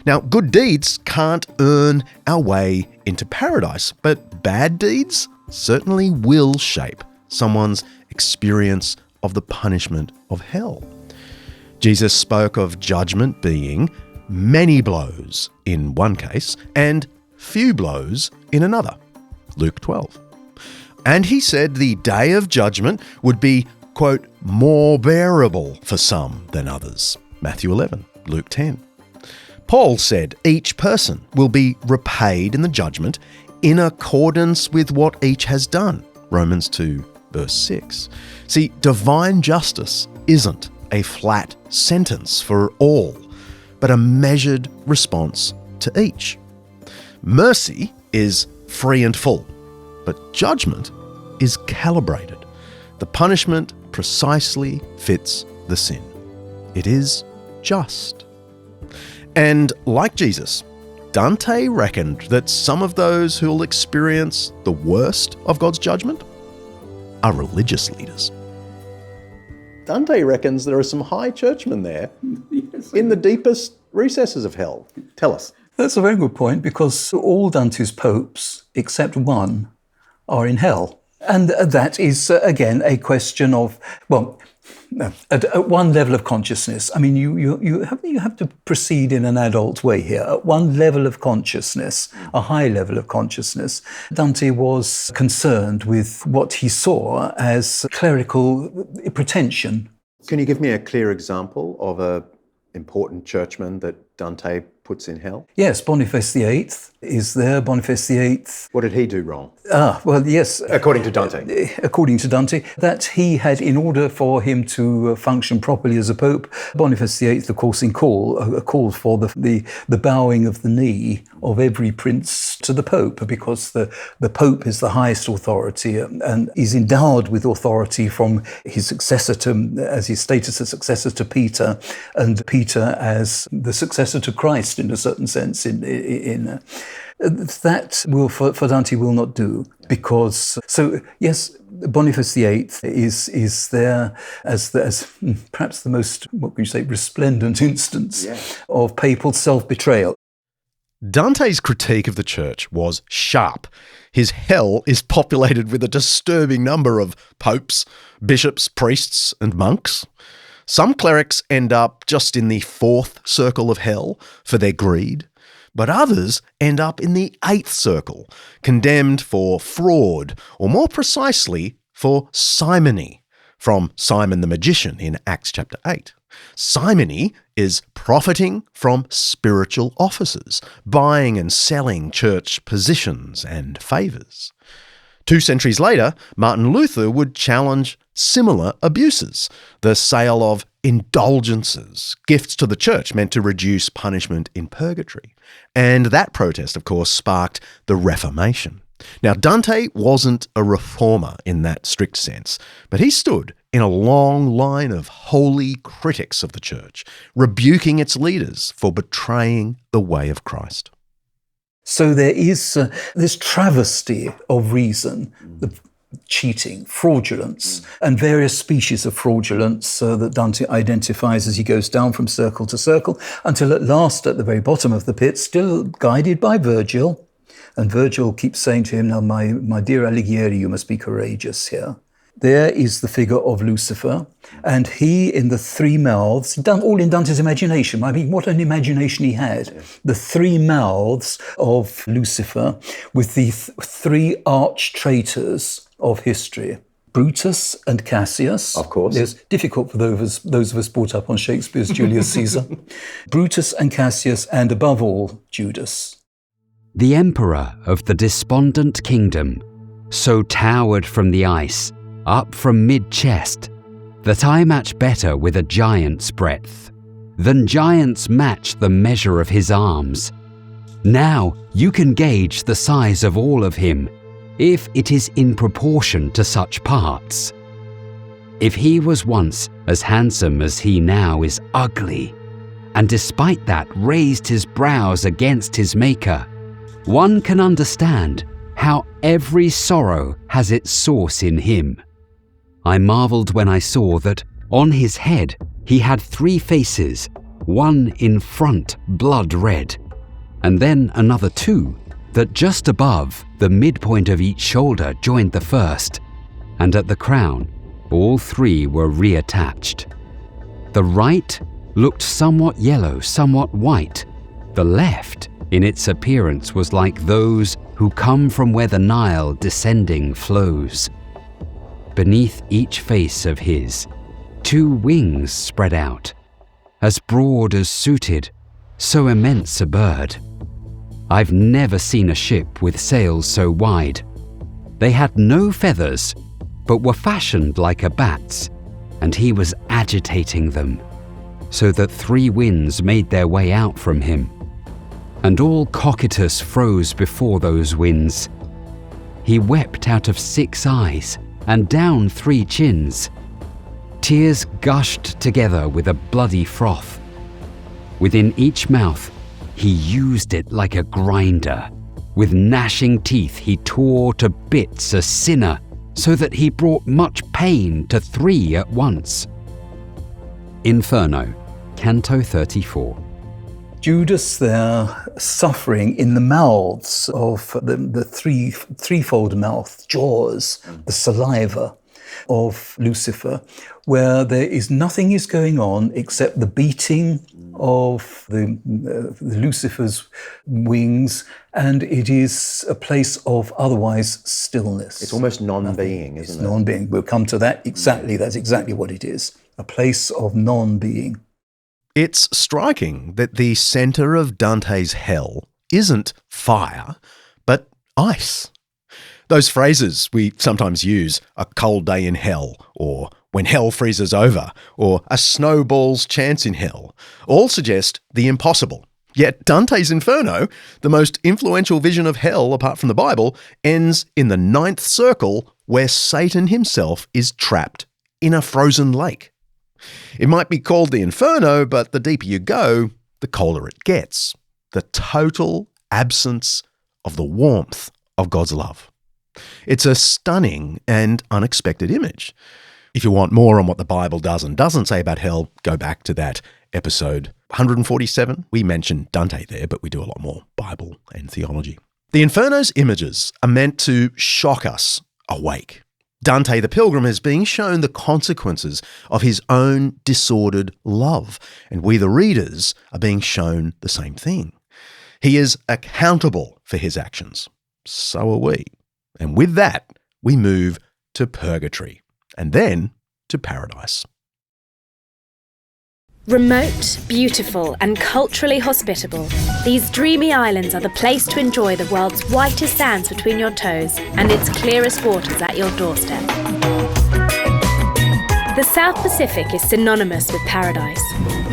Now, good deeds can't earn our way into paradise, but bad deeds certainly will shape someone's experience of the punishment of hell. Jesus spoke of judgment being many blows in one case and few blows in another. Luke 12. And he said the day of judgment would be, quote, more bearable for some than others. Matthew 11, Luke 10. Paul said each person will be repaid in the judgment in accordance with what each has done. Romans 2, verse 6. See, divine justice isn't a flat sentence for all, but a measured response to each. Mercy is free and full, but judgment is calibrated. The punishment precisely fits the sin. It is just. And like Jesus, Dante reckoned that some of those who will experience the worst of God's judgment are religious leaders. Dante reckons there are some high churchmen there in the deepest recesses of hell. Tell us. That's a very good point, because all Dante's popes, except one, are in hell. And that is, again, a question of, well, at one level of consciousness. I mean, you have to proceed in an adult way here. At one level of consciousness, a high level of consciousness, Dante was concerned with what he saw as clerical pretension. Can you give me a clear example of an important churchman that Dante puts in hell? Yes, Boniface VIII is there. Boniface VIII. What did he do wrong? Well, yes. According to Dante. According to Dante, that he had, in order for him to function properly as a pope, Boniface VIII, of course, called for the bowing of the knee of every prince to the pope, because the pope is the highest authority and is endowed with authority from his successor as his status as successor to Peter, and Peter as the successor to Christ. Christ in a certain sense. That will for Dante will not do, because yes, Boniface VIII is there as perhaps the most, what can you say, resplendent instance of papal self-betrayal. Dante's critique of the church was sharp. His hell is populated with a disturbing number of popes, bishops, priests, and monks. Some clerics end up just in the 4th circle of hell for their greed, but others end up in the 8th circle, condemned for fraud, or more precisely, for simony, from Simon the magician in Acts chapter 8. Simony is profiting from spiritual offices, buying and selling church positions and favours. 2 centuries later, Martin Luther would challenge similar abuses, the sale of indulgences, gifts to the church meant to reduce punishment in purgatory. And that protest, of course, sparked the Reformation. Now, Dante wasn't a reformer in that strict sense, but he stood in a long line of holy critics of the church, rebuking its leaders for betraying the way of Christ. So there is this travesty of reason, the cheating, fraudulence, and various species of fraudulence that Dante identifies as he goes down from circle to circle, until at last, at the very bottom of the pit, still guided by Virgil, and Virgil keeps saying to him, now, my dear Alighieri, you must be courageous here. There is the figure of Lucifer, and he in the 3 mouths, all in Dante's imagination. I mean, what an imagination he had. Yes. The 3 mouths of Lucifer with the 3 arch traitors of history. Brutus and Cassius. Of course. It's difficult for those of us brought up on Shakespeare's Julius Caesar. Brutus and Cassius, and above all, Judas. The emperor of the despondent kingdom, so towered from the ice, up from mid-chest, that I match better with a giant's breadth, than giants match the measure of his arms. Now you can gauge the size of all of him, if it is in proportion to such parts. If he was once as handsome as he now is ugly, and despite that raised his brows against his maker, one can understand how every sorrow has its source in him. I marvelled when I saw that on his head he had 3 faces, one in front blood red, and then another 2 that just above the midpoint of each shoulder joined the first, and at the crown all 3 were reattached. The right looked somewhat yellow, somewhat white. The left, in its appearance, was like those who come from where the Nile descending flows. Beneath each face of his, 2 wings spread out, as broad as suited, so immense a bird. I've never seen a ship with sails so wide. They had no feathers, but were fashioned like a bat's, and he was agitating them, so that 3 winds made their way out from him. And all Cocytus froze before those winds. He wept out of 6 eyes, and down 3 chins. Tears gushed together with a bloody froth. Within each mouth, he used it like a grinder. With gnashing teeth he tore to bits a sinner, so that he brought much pain to 3 at once. Inferno, Canto 34. Judas there suffering in the mouths of the threefold mouth, jaws, the saliva of Lucifer, where nothing is going on except the beating of the Lucifer's wings, and it is a place of otherwise stillness. It's almost non-being, isn't it? It's non-being. We'll come to that exactly. That's exactly what it is. A place of non-being. It's striking that the centre of Dante's hell isn't fire, but ice. Those phrases we sometimes use, a cold day in hell, or when hell freezes over, or a snowball's chance in hell, all suggest the impossible. Yet Dante's Inferno, the most influential vision of hell apart from the Bible, ends in the 9th circle where Satan himself is trapped in a frozen lake. It might be called the Inferno, but the deeper you go, the colder it gets. the total absence of the warmth of God's love. It's a stunning and unexpected image. If you want more on what the Bible does and doesn't say about hell, go back to that episode 147. We mentioned Dante there, but we do a lot more Bible and theology. The Inferno's images are meant to shock us awake. Dante the Pilgrim is being shown the consequences of his own disordered love, and we the readers are being shown the same thing. He is accountable for his actions. So are we. And with that, we move to purgatory, and then to paradise. Remote, beautiful, and culturally hospitable, these dreamy islands are the place to enjoy the world's whitest sands between your toes and its clearest waters at your doorstep. The South Pacific is synonymous with paradise.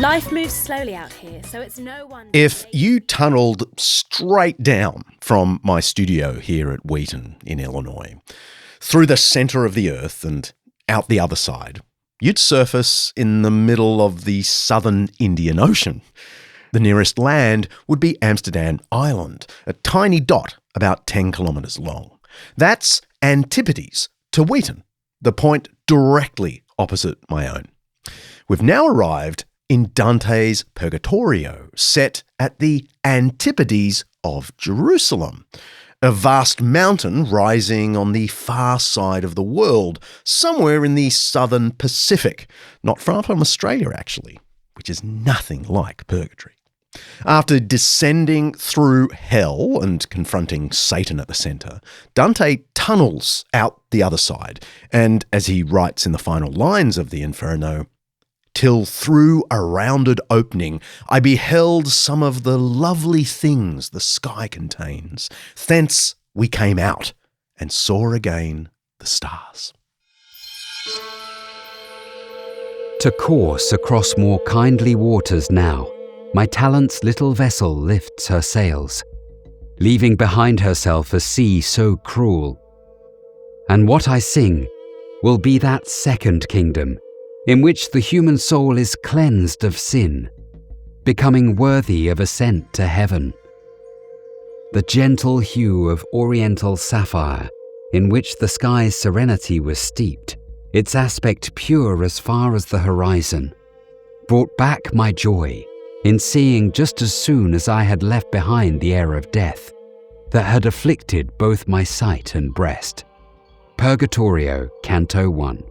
Life moves slowly out here, so it's no wonder... If you tunnelled straight down from my studio here at Wheaton in Illinois, through the centre of the earth and out the other side, you'd surface in the middle of the southern Indian Ocean. The nearest land would be Amsterdam Island, a tiny dot about 10 kilometres long. That's antipodes to Wheaton, the point directly opposite my own. We've now arrived in Dante's Purgatorio, set at the antipodes of Jerusalem, a vast mountain rising on the far side of the world, somewhere in the southern Pacific, not far from Australia actually, which is nothing like purgatory. After descending through hell and confronting Satan at the centre, Dante tunnels out the other side, and as he writes in the final lines of the Inferno, "Till through a rounded opening I beheld some of the lovely things the sky contains. Thence we came out and saw again the stars." To course across more kindly waters now, my talent's little vessel lifts her sails, leaving behind herself a sea so cruel. And what I sing will be that second kingdom, in which the human soul is cleansed of sin, becoming worthy of ascent to heaven. The gentle hue of oriental sapphire, in which the sky's serenity was steeped, its aspect pure as far as the horizon, brought back my joy in seeing just as soon as I had left behind the air of death, that had afflicted both my sight and breast. Purgatorio, Canto 1.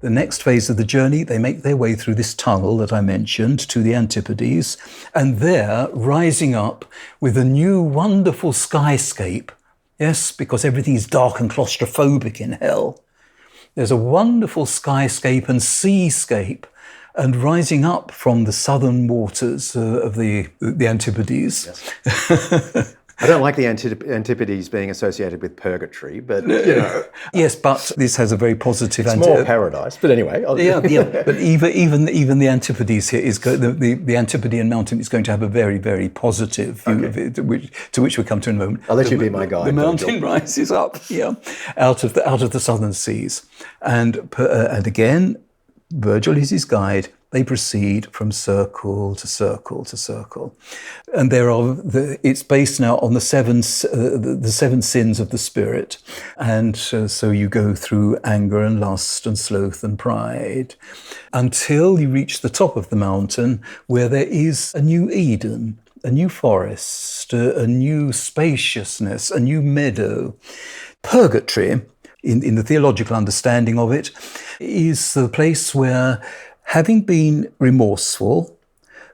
The next phase of the journey, they make their way through this tunnel that I mentioned to the Antipodes, and there, rising up with a new wonderful skyscape. Yes, because everything's dark and claustrophobic in hell. There's a wonderful skyscape and seascape, and rising up from the southern waters of the Antipodes. Yes. I don't like the Antipodes being associated with purgatory, but, you know. Yes, but this has a very positive... It's more paradise, but anyway. Yeah. But even the Antipodes here is the Antipodean mountain is going to have a very, very positive view of it, to which we'll come to in a moment. I'll let you be my guide. The mountain rises up, out of the southern seas, and again, Virgil is his guide. They proceed from circle to circle to circle, and it's based now on the seven sins of the spirit, and so you go through anger and lust and sloth and pride, until you reach the top of the mountain, where there is a new Eden, a new forest, a new spaciousness, a new meadow. Purgatory, in the theological understanding of it, is the place where, having been remorseful,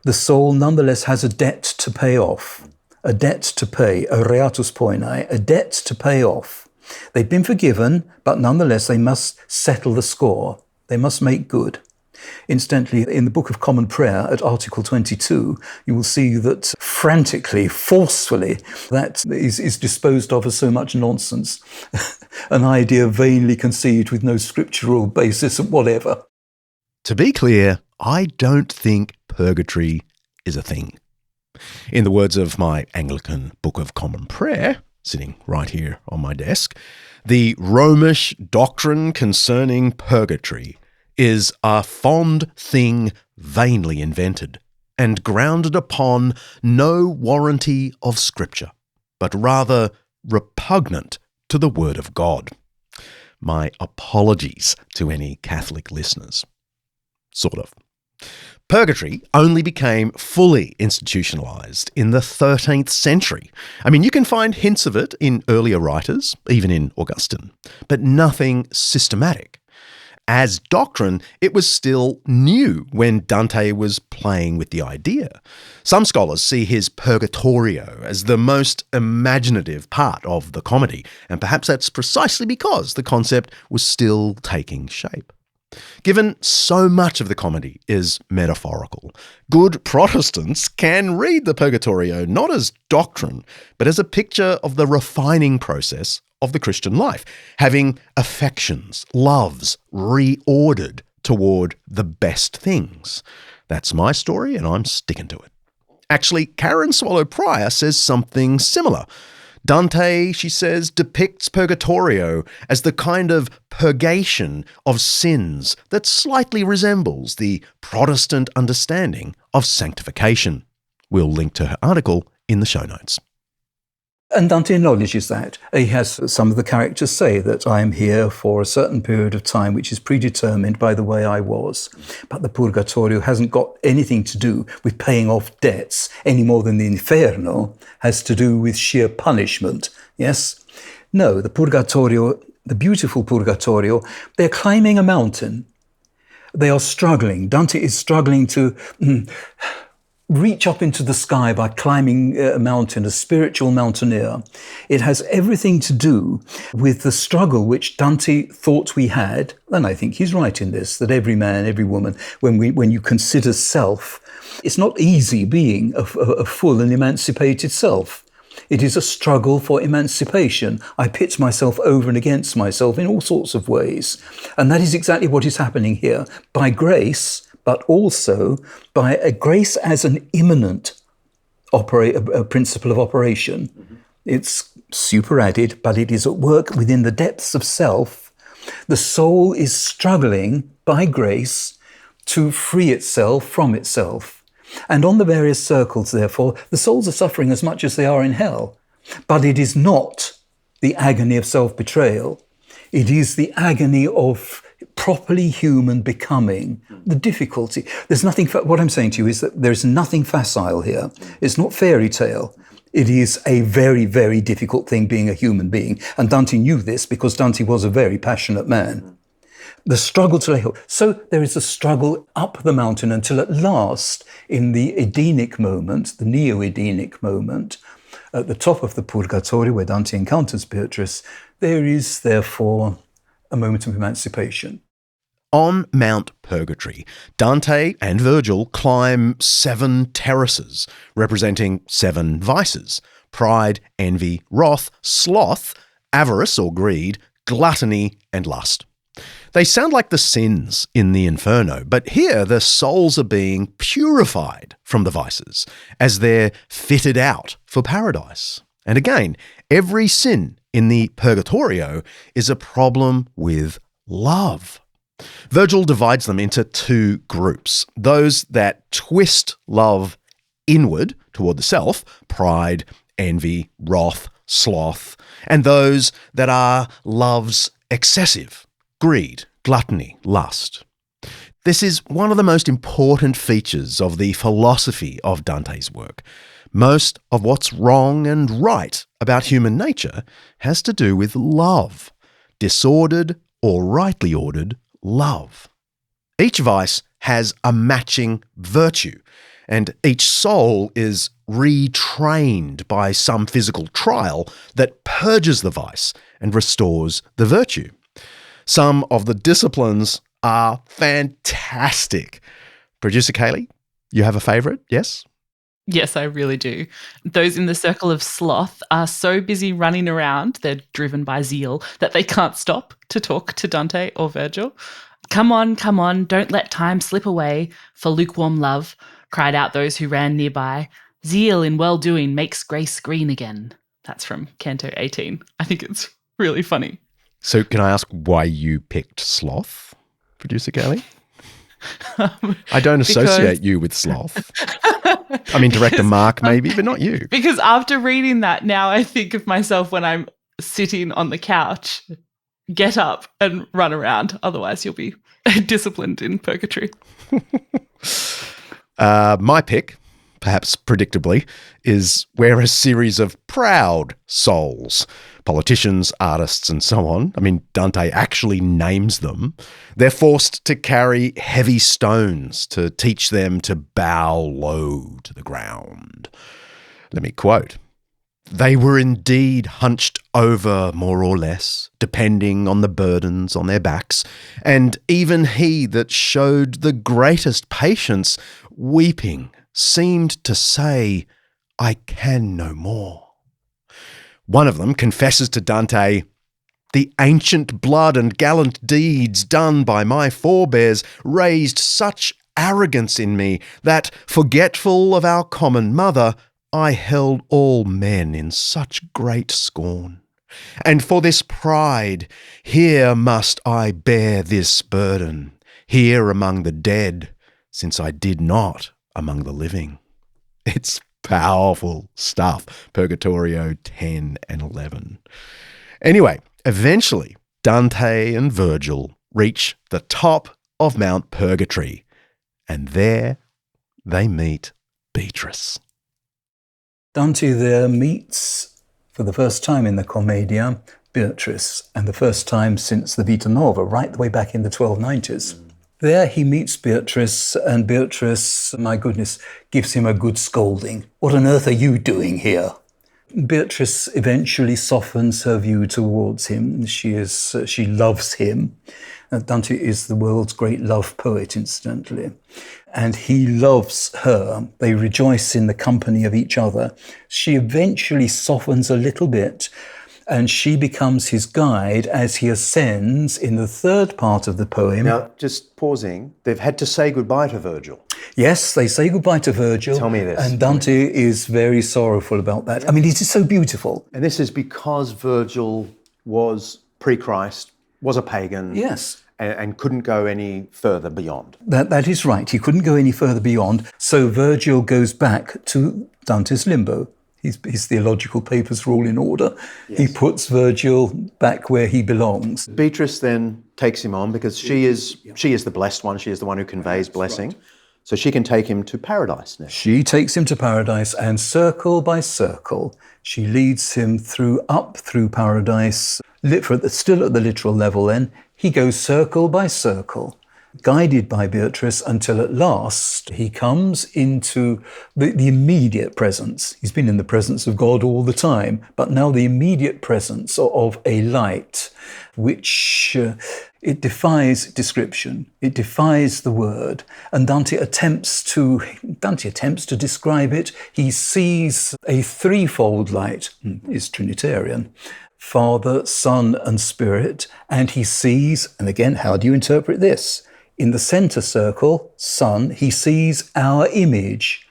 the soul nonetheless has a debt to pay off, a debt to pay, a reatus poenai, a debt to pay off. They've been forgiven, but nonetheless they must settle the score. They must make good. Incidentally, in the Book of Common Prayer at Article 22, you will see that frantically, forcefully, that is disposed of as so much nonsense, an idea vainly conceived with no scriptural basis or whatever. To be clear, I don't think purgatory is a thing. In the words of my Anglican Book of Common Prayer, sitting right here on my desk, the Romish doctrine concerning purgatory is a fond thing vainly invented, and grounded upon no warranty of Scripture, but rather repugnant to the Word of God. My apologies to any Catholic listeners. Sort of. Purgatory only became fully institutionalised in the 13th century. I mean, you can find hints of it in earlier writers, even in Augustine, but nothing systematic. As doctrine, it was still new when Dante was playing with the idea. Some scholars see his Purgatorio as the most imaginative part of the comedy, and perhaps that's precisely because the concept was still taking shape. Given so much of the comedy is metaphorical, good Protestants can read the Purgatorio not as doctrine, but as a picture of the refining process of the Christian life, having affections, loves reordered toward the best things. That's my story, and I'm sticking to it. Actually, Karen Swallow Prior says something similar. Dante, she says, depicts Purgatorio as the kind of purgation of sins that slightly resembles the Protestant understanding of sanctification. We'll link to her article in the show notes. And Dante acknowledges that. He has some of the characters say that I am here for a certain period of time which is predetermined by the way I was. But the Purgatorio hasn't got anything to do with paying off debts any more than the Inferno has to do with sheer punishment. Yes? No, the Purgatorio, the beautiful Purgatorio, they're climbing a mountain. They are struggling. Dante is struggling to reach up into the sky by climbing a mountain, a spiritual mountaineer. It has everything to do with the struggle which Dante thought we had, and I think he's right in this, that every man, every woman, when you consider self, it's not easy being a full and emancipated self. It is a struggle for emancipation. I pit myself over and against myself in all sorts of ways. And that is exactly what is happening here. By grace, but also by a grace as an immanent a principle of operation. Mm-hmm. It's superadded, but it is at work within the depths of self. The soul is struggling by grace to free itself from itself. And on the various circles, therefore, the souls are suffering as much as they are in hell. But it is not the agony of self-betrayal. It is the agony of properly human becoming, the difficulty. There's nothing, what I'm saying to you is that there's nothing facile here. It's not fairy tale. It is a very, very difficult thing being a human being. And Dante knew this because Dante was a very passionate man. The struggle to lay hold. So there is a struggle up the mountain until at last, in the Edenic moment, the neo-Edenic moment, at the top of the Purgatorio where Dante encounters Beatrice, there is therefore a moment of emancipation. On Mount Purgatory, Dante and Virgil climb 7 terraces, representing 7 vices: pride, envy, wrath, sloth, avarice or greed, gluttony, and lust. They sound like the sins in the Inferno, but here the souls are being purified from the vices as they're fitted out for paradise. And again, every sin in the Purgatorio is a problem with love. Virgil divides them into 2 groups: those that twist love inward toward the self, pride, envy, wrath, sloth, and those that are love's excessive, greed, gluttony, lust. This is one of the most important features of the philosophy of Dante's work. Most of what's wrong and right about human nature has to do with love, disordered or rightly ordered love. Each vice has a matching virtue, and each soul is retrained by some physical trial that purges the vice and restores the virtue. Some of the disciplines are fantastic. Producer Kaley, you have a favourite, yes? Yes, I really do. Those in the circle of sloth are so busy running around, they're driven by zeal, that they can't stop to talk to Dante or Virgil. Come on, don't let time slip away for lukewarm love, cried out those who ran nearby. Zeal in well-doing makes grace green again. That's from Canto 18. I think it's really funny. So can I ask why you picked sloth, Producer Kaley? I don't associate you with sloth. I mean, director Mark maybe, but not you. Because after reading that, now I think of myself when I'm sitting on the couch, get up and run around. Otherwise, you'll be disciplined in purgatory. My pick, perhaps predictably, is where a series of proud souls, politicians, artists, and so on, I mean, Dante actually names them, they're forced to carry heavy stones to teach them to bow low to the ground. Let me quote. They were indeed hunched over more or less, depending on the burdens on their backs, and even he that showed the greatest patience, weeping, seemed to say, I can no more. One of them confesses to Dante, the ancient blood and gallant deeds done by my forebears raised such arrogance in me that, forgetful of our common mother, I held all men in such great scorn. And for this pride, here must I bear this burden, here among the dead, since I did not among the living. It's powerful stuff, Purgatorio 10 and 11. Anyway, eventually, Dante and Virgil reach the top of Mount Purgatory, and there they meet Beatrice. Dante there meets, for the first time in the Commedia, Beatrice, and the first time since the Vita Nova, right the way back in the 1290s. There he meets Beatrice, and Beatrice, my goodness, gives him a good scolding. What on earth are you doing here? Beatrice eventually softens her view towards him. She loves him. Dante is the world's great love poet, incidentally. And he loves her. They rejoice in the company of each other. She eventually softens a little bit, and she becomes his guide as he ascends in the third part of the poem. Now, just pausing, they've had to say goodbye to Virgil. Yes, they say goodbye to Virgil. Tell me this. And Dante is very sorrowful about that. I mean, it is so beautiful. And this is because Virgil was pre-Christ, was a pagan. Yes. And couldn't go any further beyond. That is right. He couldn't go any further beyond. So Virgil goes back to Dante's limbo. His theological papers are all in order. Yes. He puts Virgil back where he belongs. Beatrice then takes him on because she is the blessed one. She is the one who conveys blessing. Right. So she can take him to paradise now. She takes him to paradise, and circle by circle, she leads him up through paradise. Still at the literal level then, he goes circle by circle, guided by Beatrice, until at last he comes into the immediate presence. He's been in the presence of God all the time, but now the immediate presence of a light, which it defies description, it defies the word, and Dante attempts to describe it. He sees a threefold light, is Trinitarian, Father, Son, and Spirit, and he sees, and again, how do you interpret this? In the center circle, Son, he sees our image,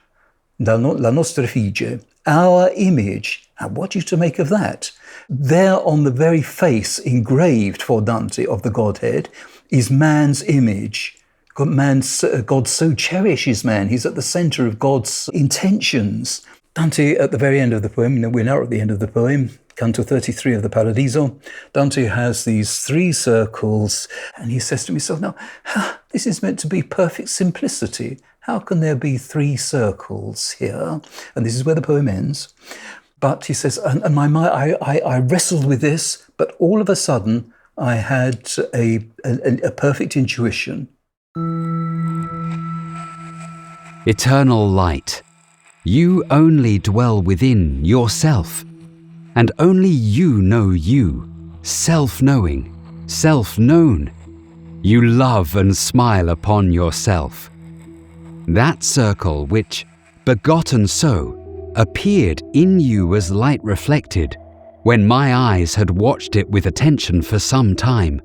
la nostra figge, our image. And what are you to make of that? There on the very face engraved for Dante of the Godhead is man's image. God so cherishes man. He's at the center of God's intentions. Dante, at the very end of the poem, we're now at the end of the poem, Canto 33 of the Paradiso, Dante has these three circles, and he says to himself, now, this is meant to be perfect simplicity. How can there be three circles here? And this is where the poem ends. But he says, and my mind, I wrestled with this, but all of a sudden, I had a perfect intuition. Eternal light, you only dwell within yourself. And only you know you, self-knowing, self-known. You love and smile upon yourself. That circle which, begotten so, appeared in you as light reflected, when my eyes had watched it with attention for some time.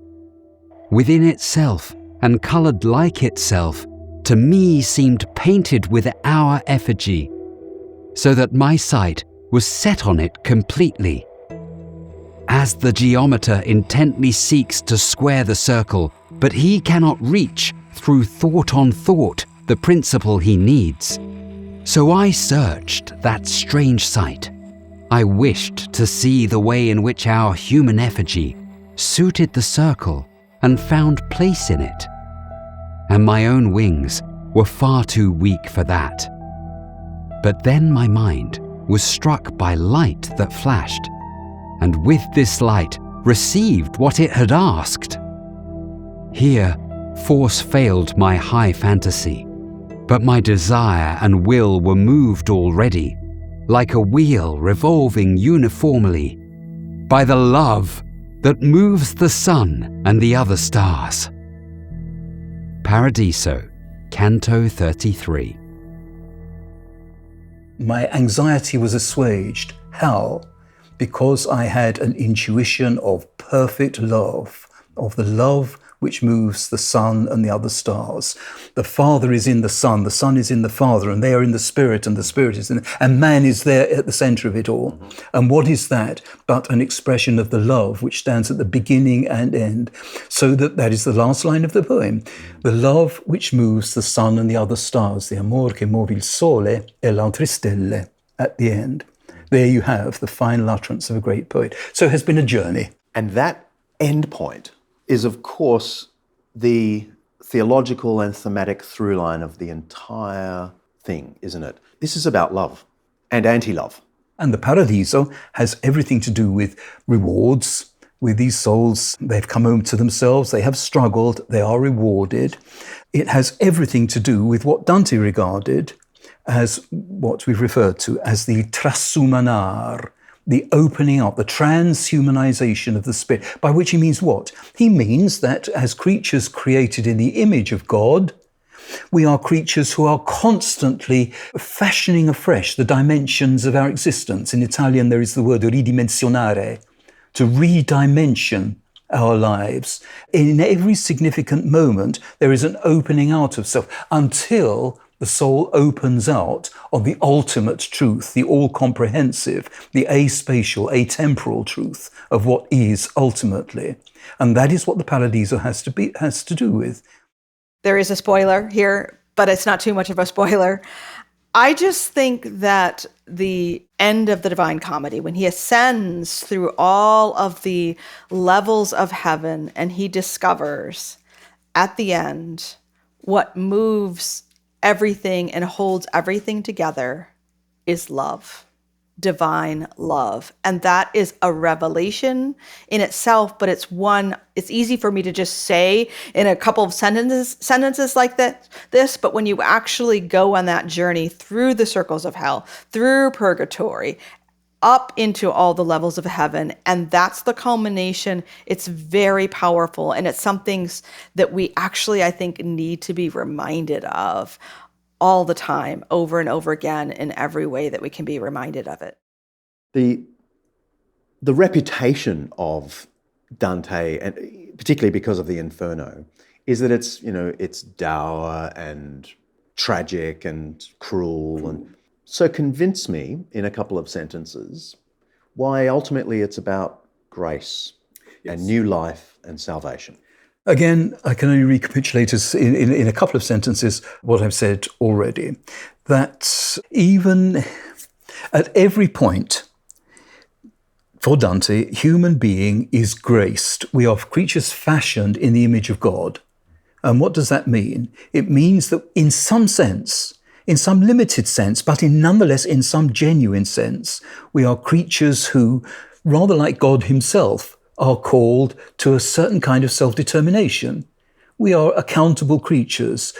Within itself, and coloured like itself, to me seemed painted with our effigy, so that my sight was set on it completely. As the geometer intently seeks to square the circle, but he cannot reach through thought on thought, the principle he needs. So I searched that strange sight. I wished to see the way in which our human effigy suited the circle and found place in it. And my own wings were far too weak for that. But then my mind was struck by light that flashed, and with this light received what it had asked. Here, force failed my high fantasy, but my desire and will were moved already, like a wheel revolving uniformly, by the love that moves the sun and the other stars. Paradiso, Canto 33. My anxiety was assuaged. How? Because I had an intuition of perfect love, of the love which moves the sun and the other stars. The Father is in the Son is in the Father, and they are in the Spirit, and the Spirit is in, and man is there at the center of it all. And what is that but an expression of the love which stands at the beginning and end? So that is the last line of the poem. The love which moves the sun and the other stars, the amor che muove il sole e le altre stelle, at the end. There you have the final utterance of a great poet. So it has been a journey. And that end point is, of course, the theological and thematic through line of the entire thing, isn't it? This is about love and anti-love. And the Paradiso has everything to do with rewards, with these souls. They've come home to themselves, they have struggled, they are rewarded. It has everything to do with what Dante regarded as what we've referred to as the trasumanar, the opening up, the transhumanization of the spirit, by which he means what? He means that as creatures created in the image of God, we are creatures who are constantly fashioning afresh the dimensions of our existence. In Italian, there is the word ridimensionare, to redimension our lives. In every significant moment, there is an opening out of self until the soul opens out on the ultimate truth, the all-comprehensive, the aspatial, atemporal truth of what is ultimately. And that is what the Paradiso has to do with. There is a spoiler here, but it's not too much of a spoiler. I just think that the end of the Divine Comedy, when he ascends through all of the levels of heaven and he discovers at the end what moves everything and holds everything together is love, divine love. And that is a revelation in itself, but it's easy for me to just say in a couple of sentences like this, but when you actually go on that journey through the circles of hell, through purgatory, up into all the levels of heaven, and that's the culmination. It's very powerful, and it's something that we actually, I think, need to be reminded of all the time, over and over again, in every way that we can be reminded of it. The reputation of Dante, and particularly because of the Inferno, is that it's dour and tragic and cruel. And so convince me in a couple of sentences why ultimately it's about grace and new life and salvation. Again, I can only recapitulate in a couple of sentences what I've said already, that even at every point for Dante, human being is graced. We are creatures fashioned in the image of God. And what does that mean? It means that in some sense, in some limited sense, but nonetheless in some genuine sense, we are creatures who, rather like God himself, are called to a certain kind of self-determination. We are accountable creatures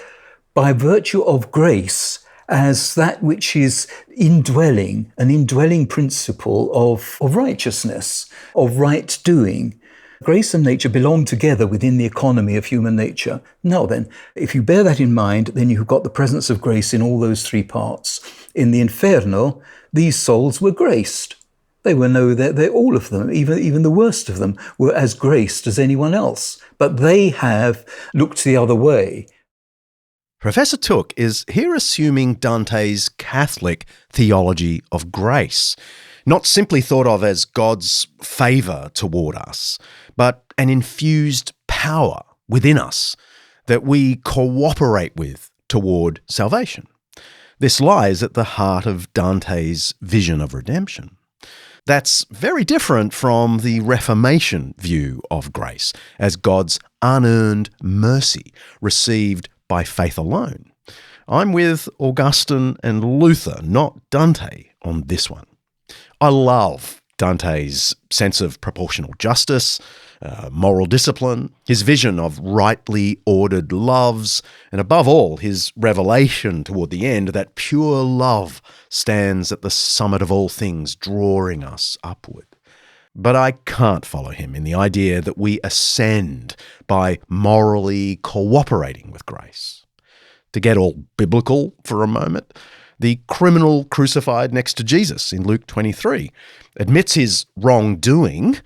by virtue of grace as that which is an indwelling principle of righteousness, of right doing. Grace and nature belong together within the economy of human nature. Now then, if you bear that in mind, then you've got the presence of grace in all those three parts. In the Inferno, these souls were graced. They were all of them, even the worst of them, were as graced as anyone else. But they have looked the other way. Professor Took is here assuming Dante's Catholic theology of grace, not simply thought of as God's favour toward us, but an infused power within us that we cooperate with toward salvation. This lies at the heart of Dante's vision of redemption. That's very different from the Reformation view of grace as God's unearned mercy received by faith alone. I'm with Augustine and Luther, not Dante, on this one. I love Dante's sense of proportional justice, moral discipline, his vision of rightly ordered loves, and above all, his revelation toward the end that pure love stands at the summit of all things, drawing us upward. But I can't follow him in the idea that we ascend by morally cooperating with grace. To get all biblical for a moment, the criminal crucified next to Jesus in Luke 23 admits his wrongdoing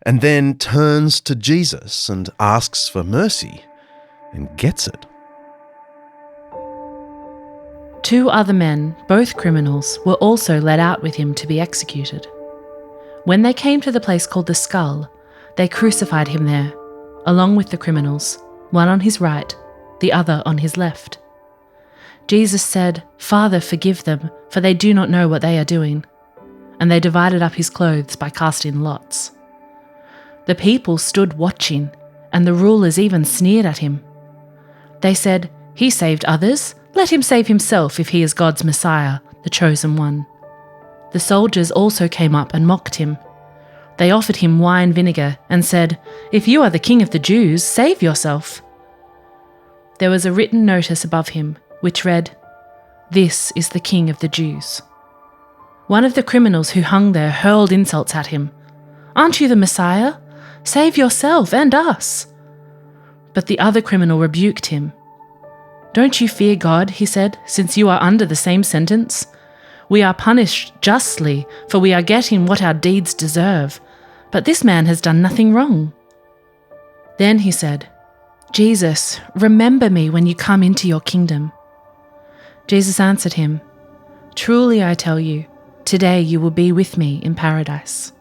and then turns to Jesus and asks for mercy and gets it. 2 other men, both criminals, were also led out with him to be executed. When they came to the place called the Skull, they crucified him there, along with the criminals, one on his right, the other on his left. Jesus said, "Father, forgive them, for they do not know what they are doing." And they divided up his clothes by casting lots. The people stood watching, and the rulers even sneered at him. They said, "He saved others. Let him save himself if he is God's Messiah, the chosen one." The soldiers also came up and mocked him. They offered him wine vinegar and said, "If you are the king of the Jews, save yourself." There was a written notice above him, which read, "This is the King of the Jews." One of the criminals who hung there hurled insults at him. "Aren't you the Messiah? Save yourself and us." But the other criminal rebuked him. "Don't you fear God," he said, "since you are under the same sentence? We are punished justly, for we are getting what our deeds deserve. But this man has done nothing wrong." Then he said, "Jesus, remember me when you come into your kingdom." Jesus answered him, "Truly I tell you, today you will be with me in paradise."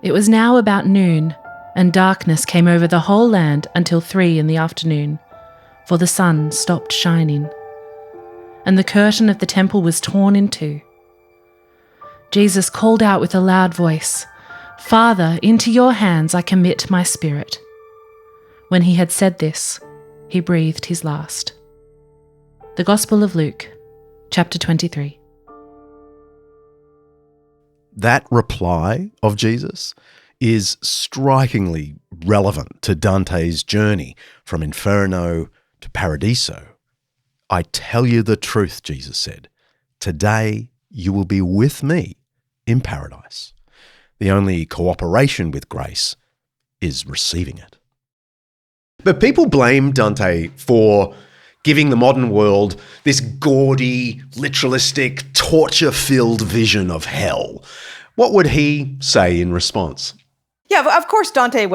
It was now about noon, and darkness came over the whole land until 3 p.m, for the sun stopped shining. And the curtain of the temple was torn in 2. Jesus called out with a loud voice, "Father, into your hands I commit my spirit." When he had said this, he breathed his last. The Gospel of Luke, chapter 23. That reply of Jesus is strikingly relevant to Dante's journey from Inferno to Paradiso. "I tell you the truth," Jesus said, "today you will be with me in paradise." The only cooperation with grace is receiving it. But people blame Dante for giving the modern world this gaudy, literalistic, torture-filled vision of hell. What would he say in response? Yeah, of course, Dante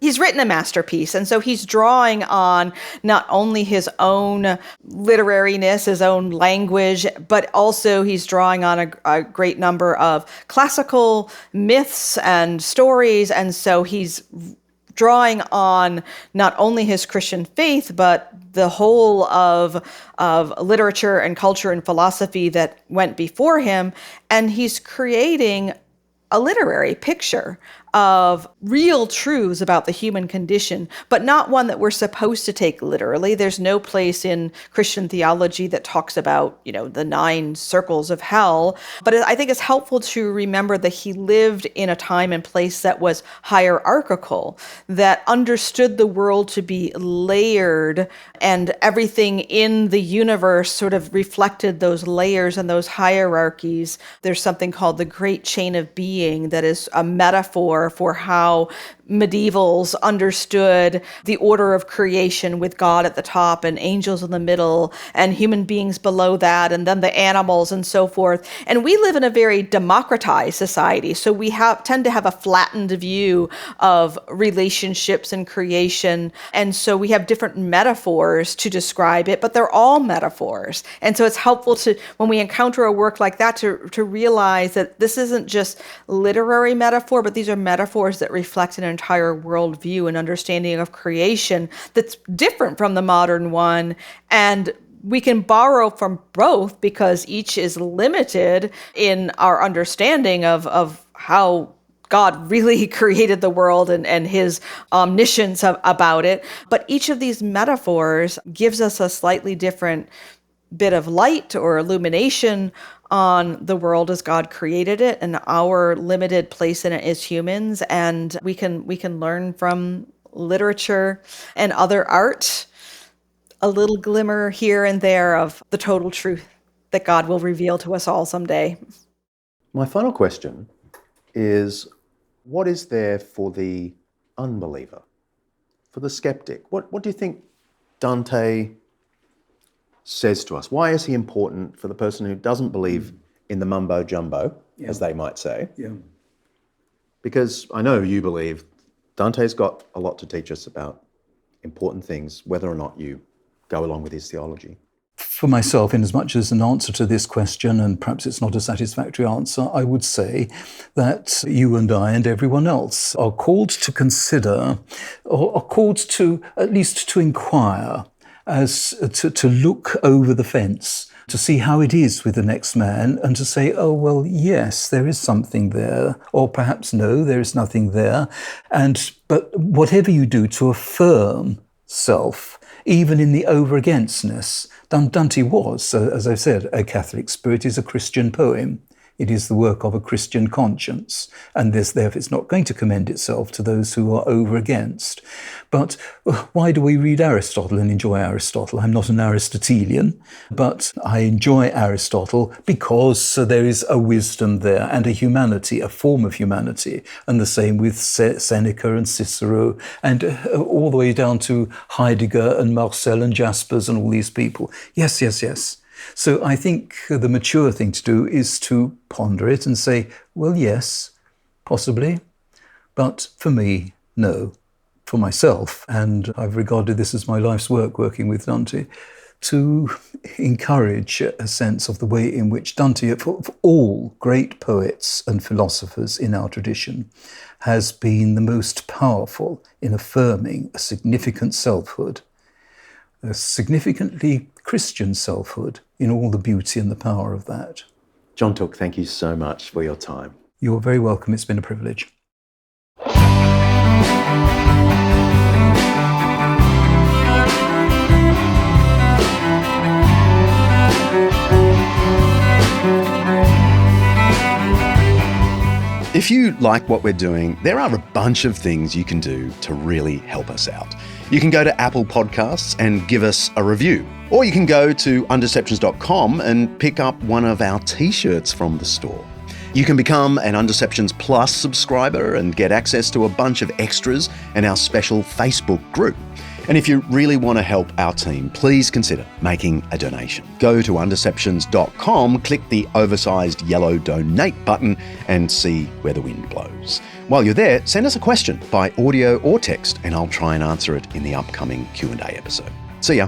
he's written a masterpiece. And so he's drawing on not only his own literariness, his own language, but also he's drawing on a great number of classical myths and stories. And so he's drawing on not only his Christian faith, but the whole of literature and culture and philosophy that went before him. And he's creating a literary picture of real truths about the human condition, but not one that we're supposed to take literally. There's no place in Christian theology that talks about, the 9 circles of hell. But I think it's helpful to remember that he lived in a time and place that was hierarchical, that understood the world to be layered, and everything in the universe sort of reflected those layers and those hierarchies. There's something called the Great Chain of Being that is a metaphor for how medievals understood the order of creation, with God at the top and angels in the middle and human beings below that, and then the animals and so forth. And we live in a very democratized society, so we tend to have a flattened view of relationships and creation. And so we have different metaphors to describe it, but they're all metaphors. And so it's helpful to, when we encounter a work like that, to realize that this isn't just literary metaphor, but these are metaphors that reflect an entire worldview and understanding of creation that's different from the modern one. And we can borrow from both because each is limited in our understanding of how God really created the world and his omniscience about it. But each of these metaphors gives us a slightly different bit of light or illumination on the world as God created it and our limited place in it as humans. And we can learn from literature and other art a little glimmer here and there of the total truth that God will reveal to us all someday. My final question is, what is there for the unbeliever, for the skeptic? What do you think Dante says to us? Why is he important for the person who doesn't believe in the mumbo jumbo, as they might say? Yeah. Because I know you believe Dante's got a lot to teach us about important things, whether or not you go along with his theology. For myself, in as much as an answer to this question, and perhaps it's not a satisfactory answer, I would say that you and I and everyone else are called to consider, or are called to at least to inquire, as to look over the fence, to see how it is with the next man, and to say, oh, well, yes, there is something there, or perhaps no, there is nothing there. But whatever you do to affirm self, even in the over-againstness. Dante was, as I've said, a Catholic spirit, is a Christian poem. It is the work of a Christian conscience, and therefore it's not going to commend itself to those who are over against. But why do we read Aristotle and enjoy Aristotle? I'm not an Aristotelian, but I enjoy Aristotle because there is a wisdom there and a humanity, a form of humanity, and the same with Seneca and Cicero, and all the way down to Heidegger and Marcel and Jaspers and all these people. Yes, yes, yes. So I think the mature thing to do is to ponder it and say, well, yes, possibly, but for me, no. For myself, and I've regarded this as my life's work, working with Dante, to encourage a sense of the way in which Dante, for all great poets and philosophers in our tradition, has been the most powerful in affirming a significant selfhood, a significantly Christian selfhood, in all the beauty and the power of that. John Took, thank you so much for your time. You're very welcome. It's been a privilege. If you like what we're doing, there are a bunch of things you can do to really help us out. You can go to Apple Podcasts and give us a review. Or you can go to undeceptions.com and pick up one of our t-shirts from the store. You can become an Undeceptions Plus subscriber and get access to a bunch of extras and our special Facebook group. And if you really want to help our team, please consider making a donation. Go to undeceptions.com, click the oversized yellow donate button and see where the wind blows. While you're there, send us a question by audio or text and I'll try and answer it in the upcoming Q&A episode. See ya.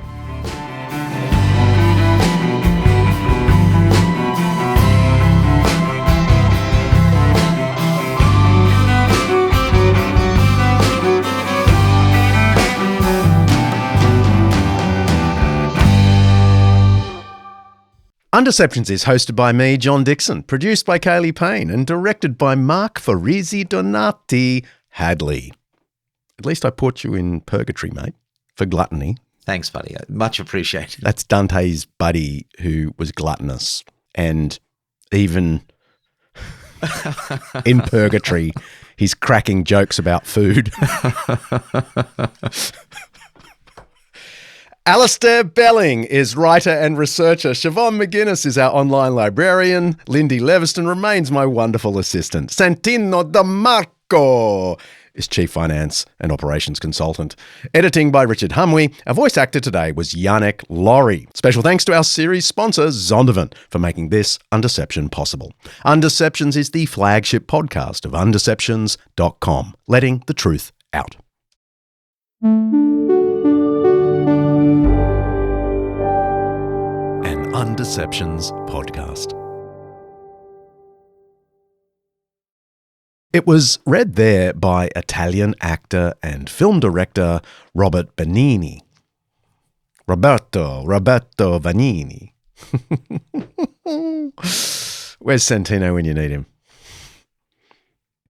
Undeceptions is hosted by me, John Dickson, produced by Kaley Payne and directed by Mark Hadley. At least I put you in purgatory, mate, for gluttony. Thanks, buddy. Much appreciated. That's Dante's buddy who was gluttonous, and even in purgatory, he's cracking jokes about food. Alasdair Belling is writer and researcher. Siobhan McGuiness is our online librarian. Lyndie Leviston remains my wonderful assistant. Santino Dimarco is chief finance and operations consultant. Editing by Richard Hamwi. Our voice actor today was Yannick Lawry. Special thanks to our series sponsor, Zondervan, for making this Undeception possible. Undeceptions is the flagship podcast of Undeceptions.com, letting the truth out. Undeceptions podcast. It was read there by Italian actor and film director Roberto Benigni. Roberto Vanini. Where's Santino when you need him?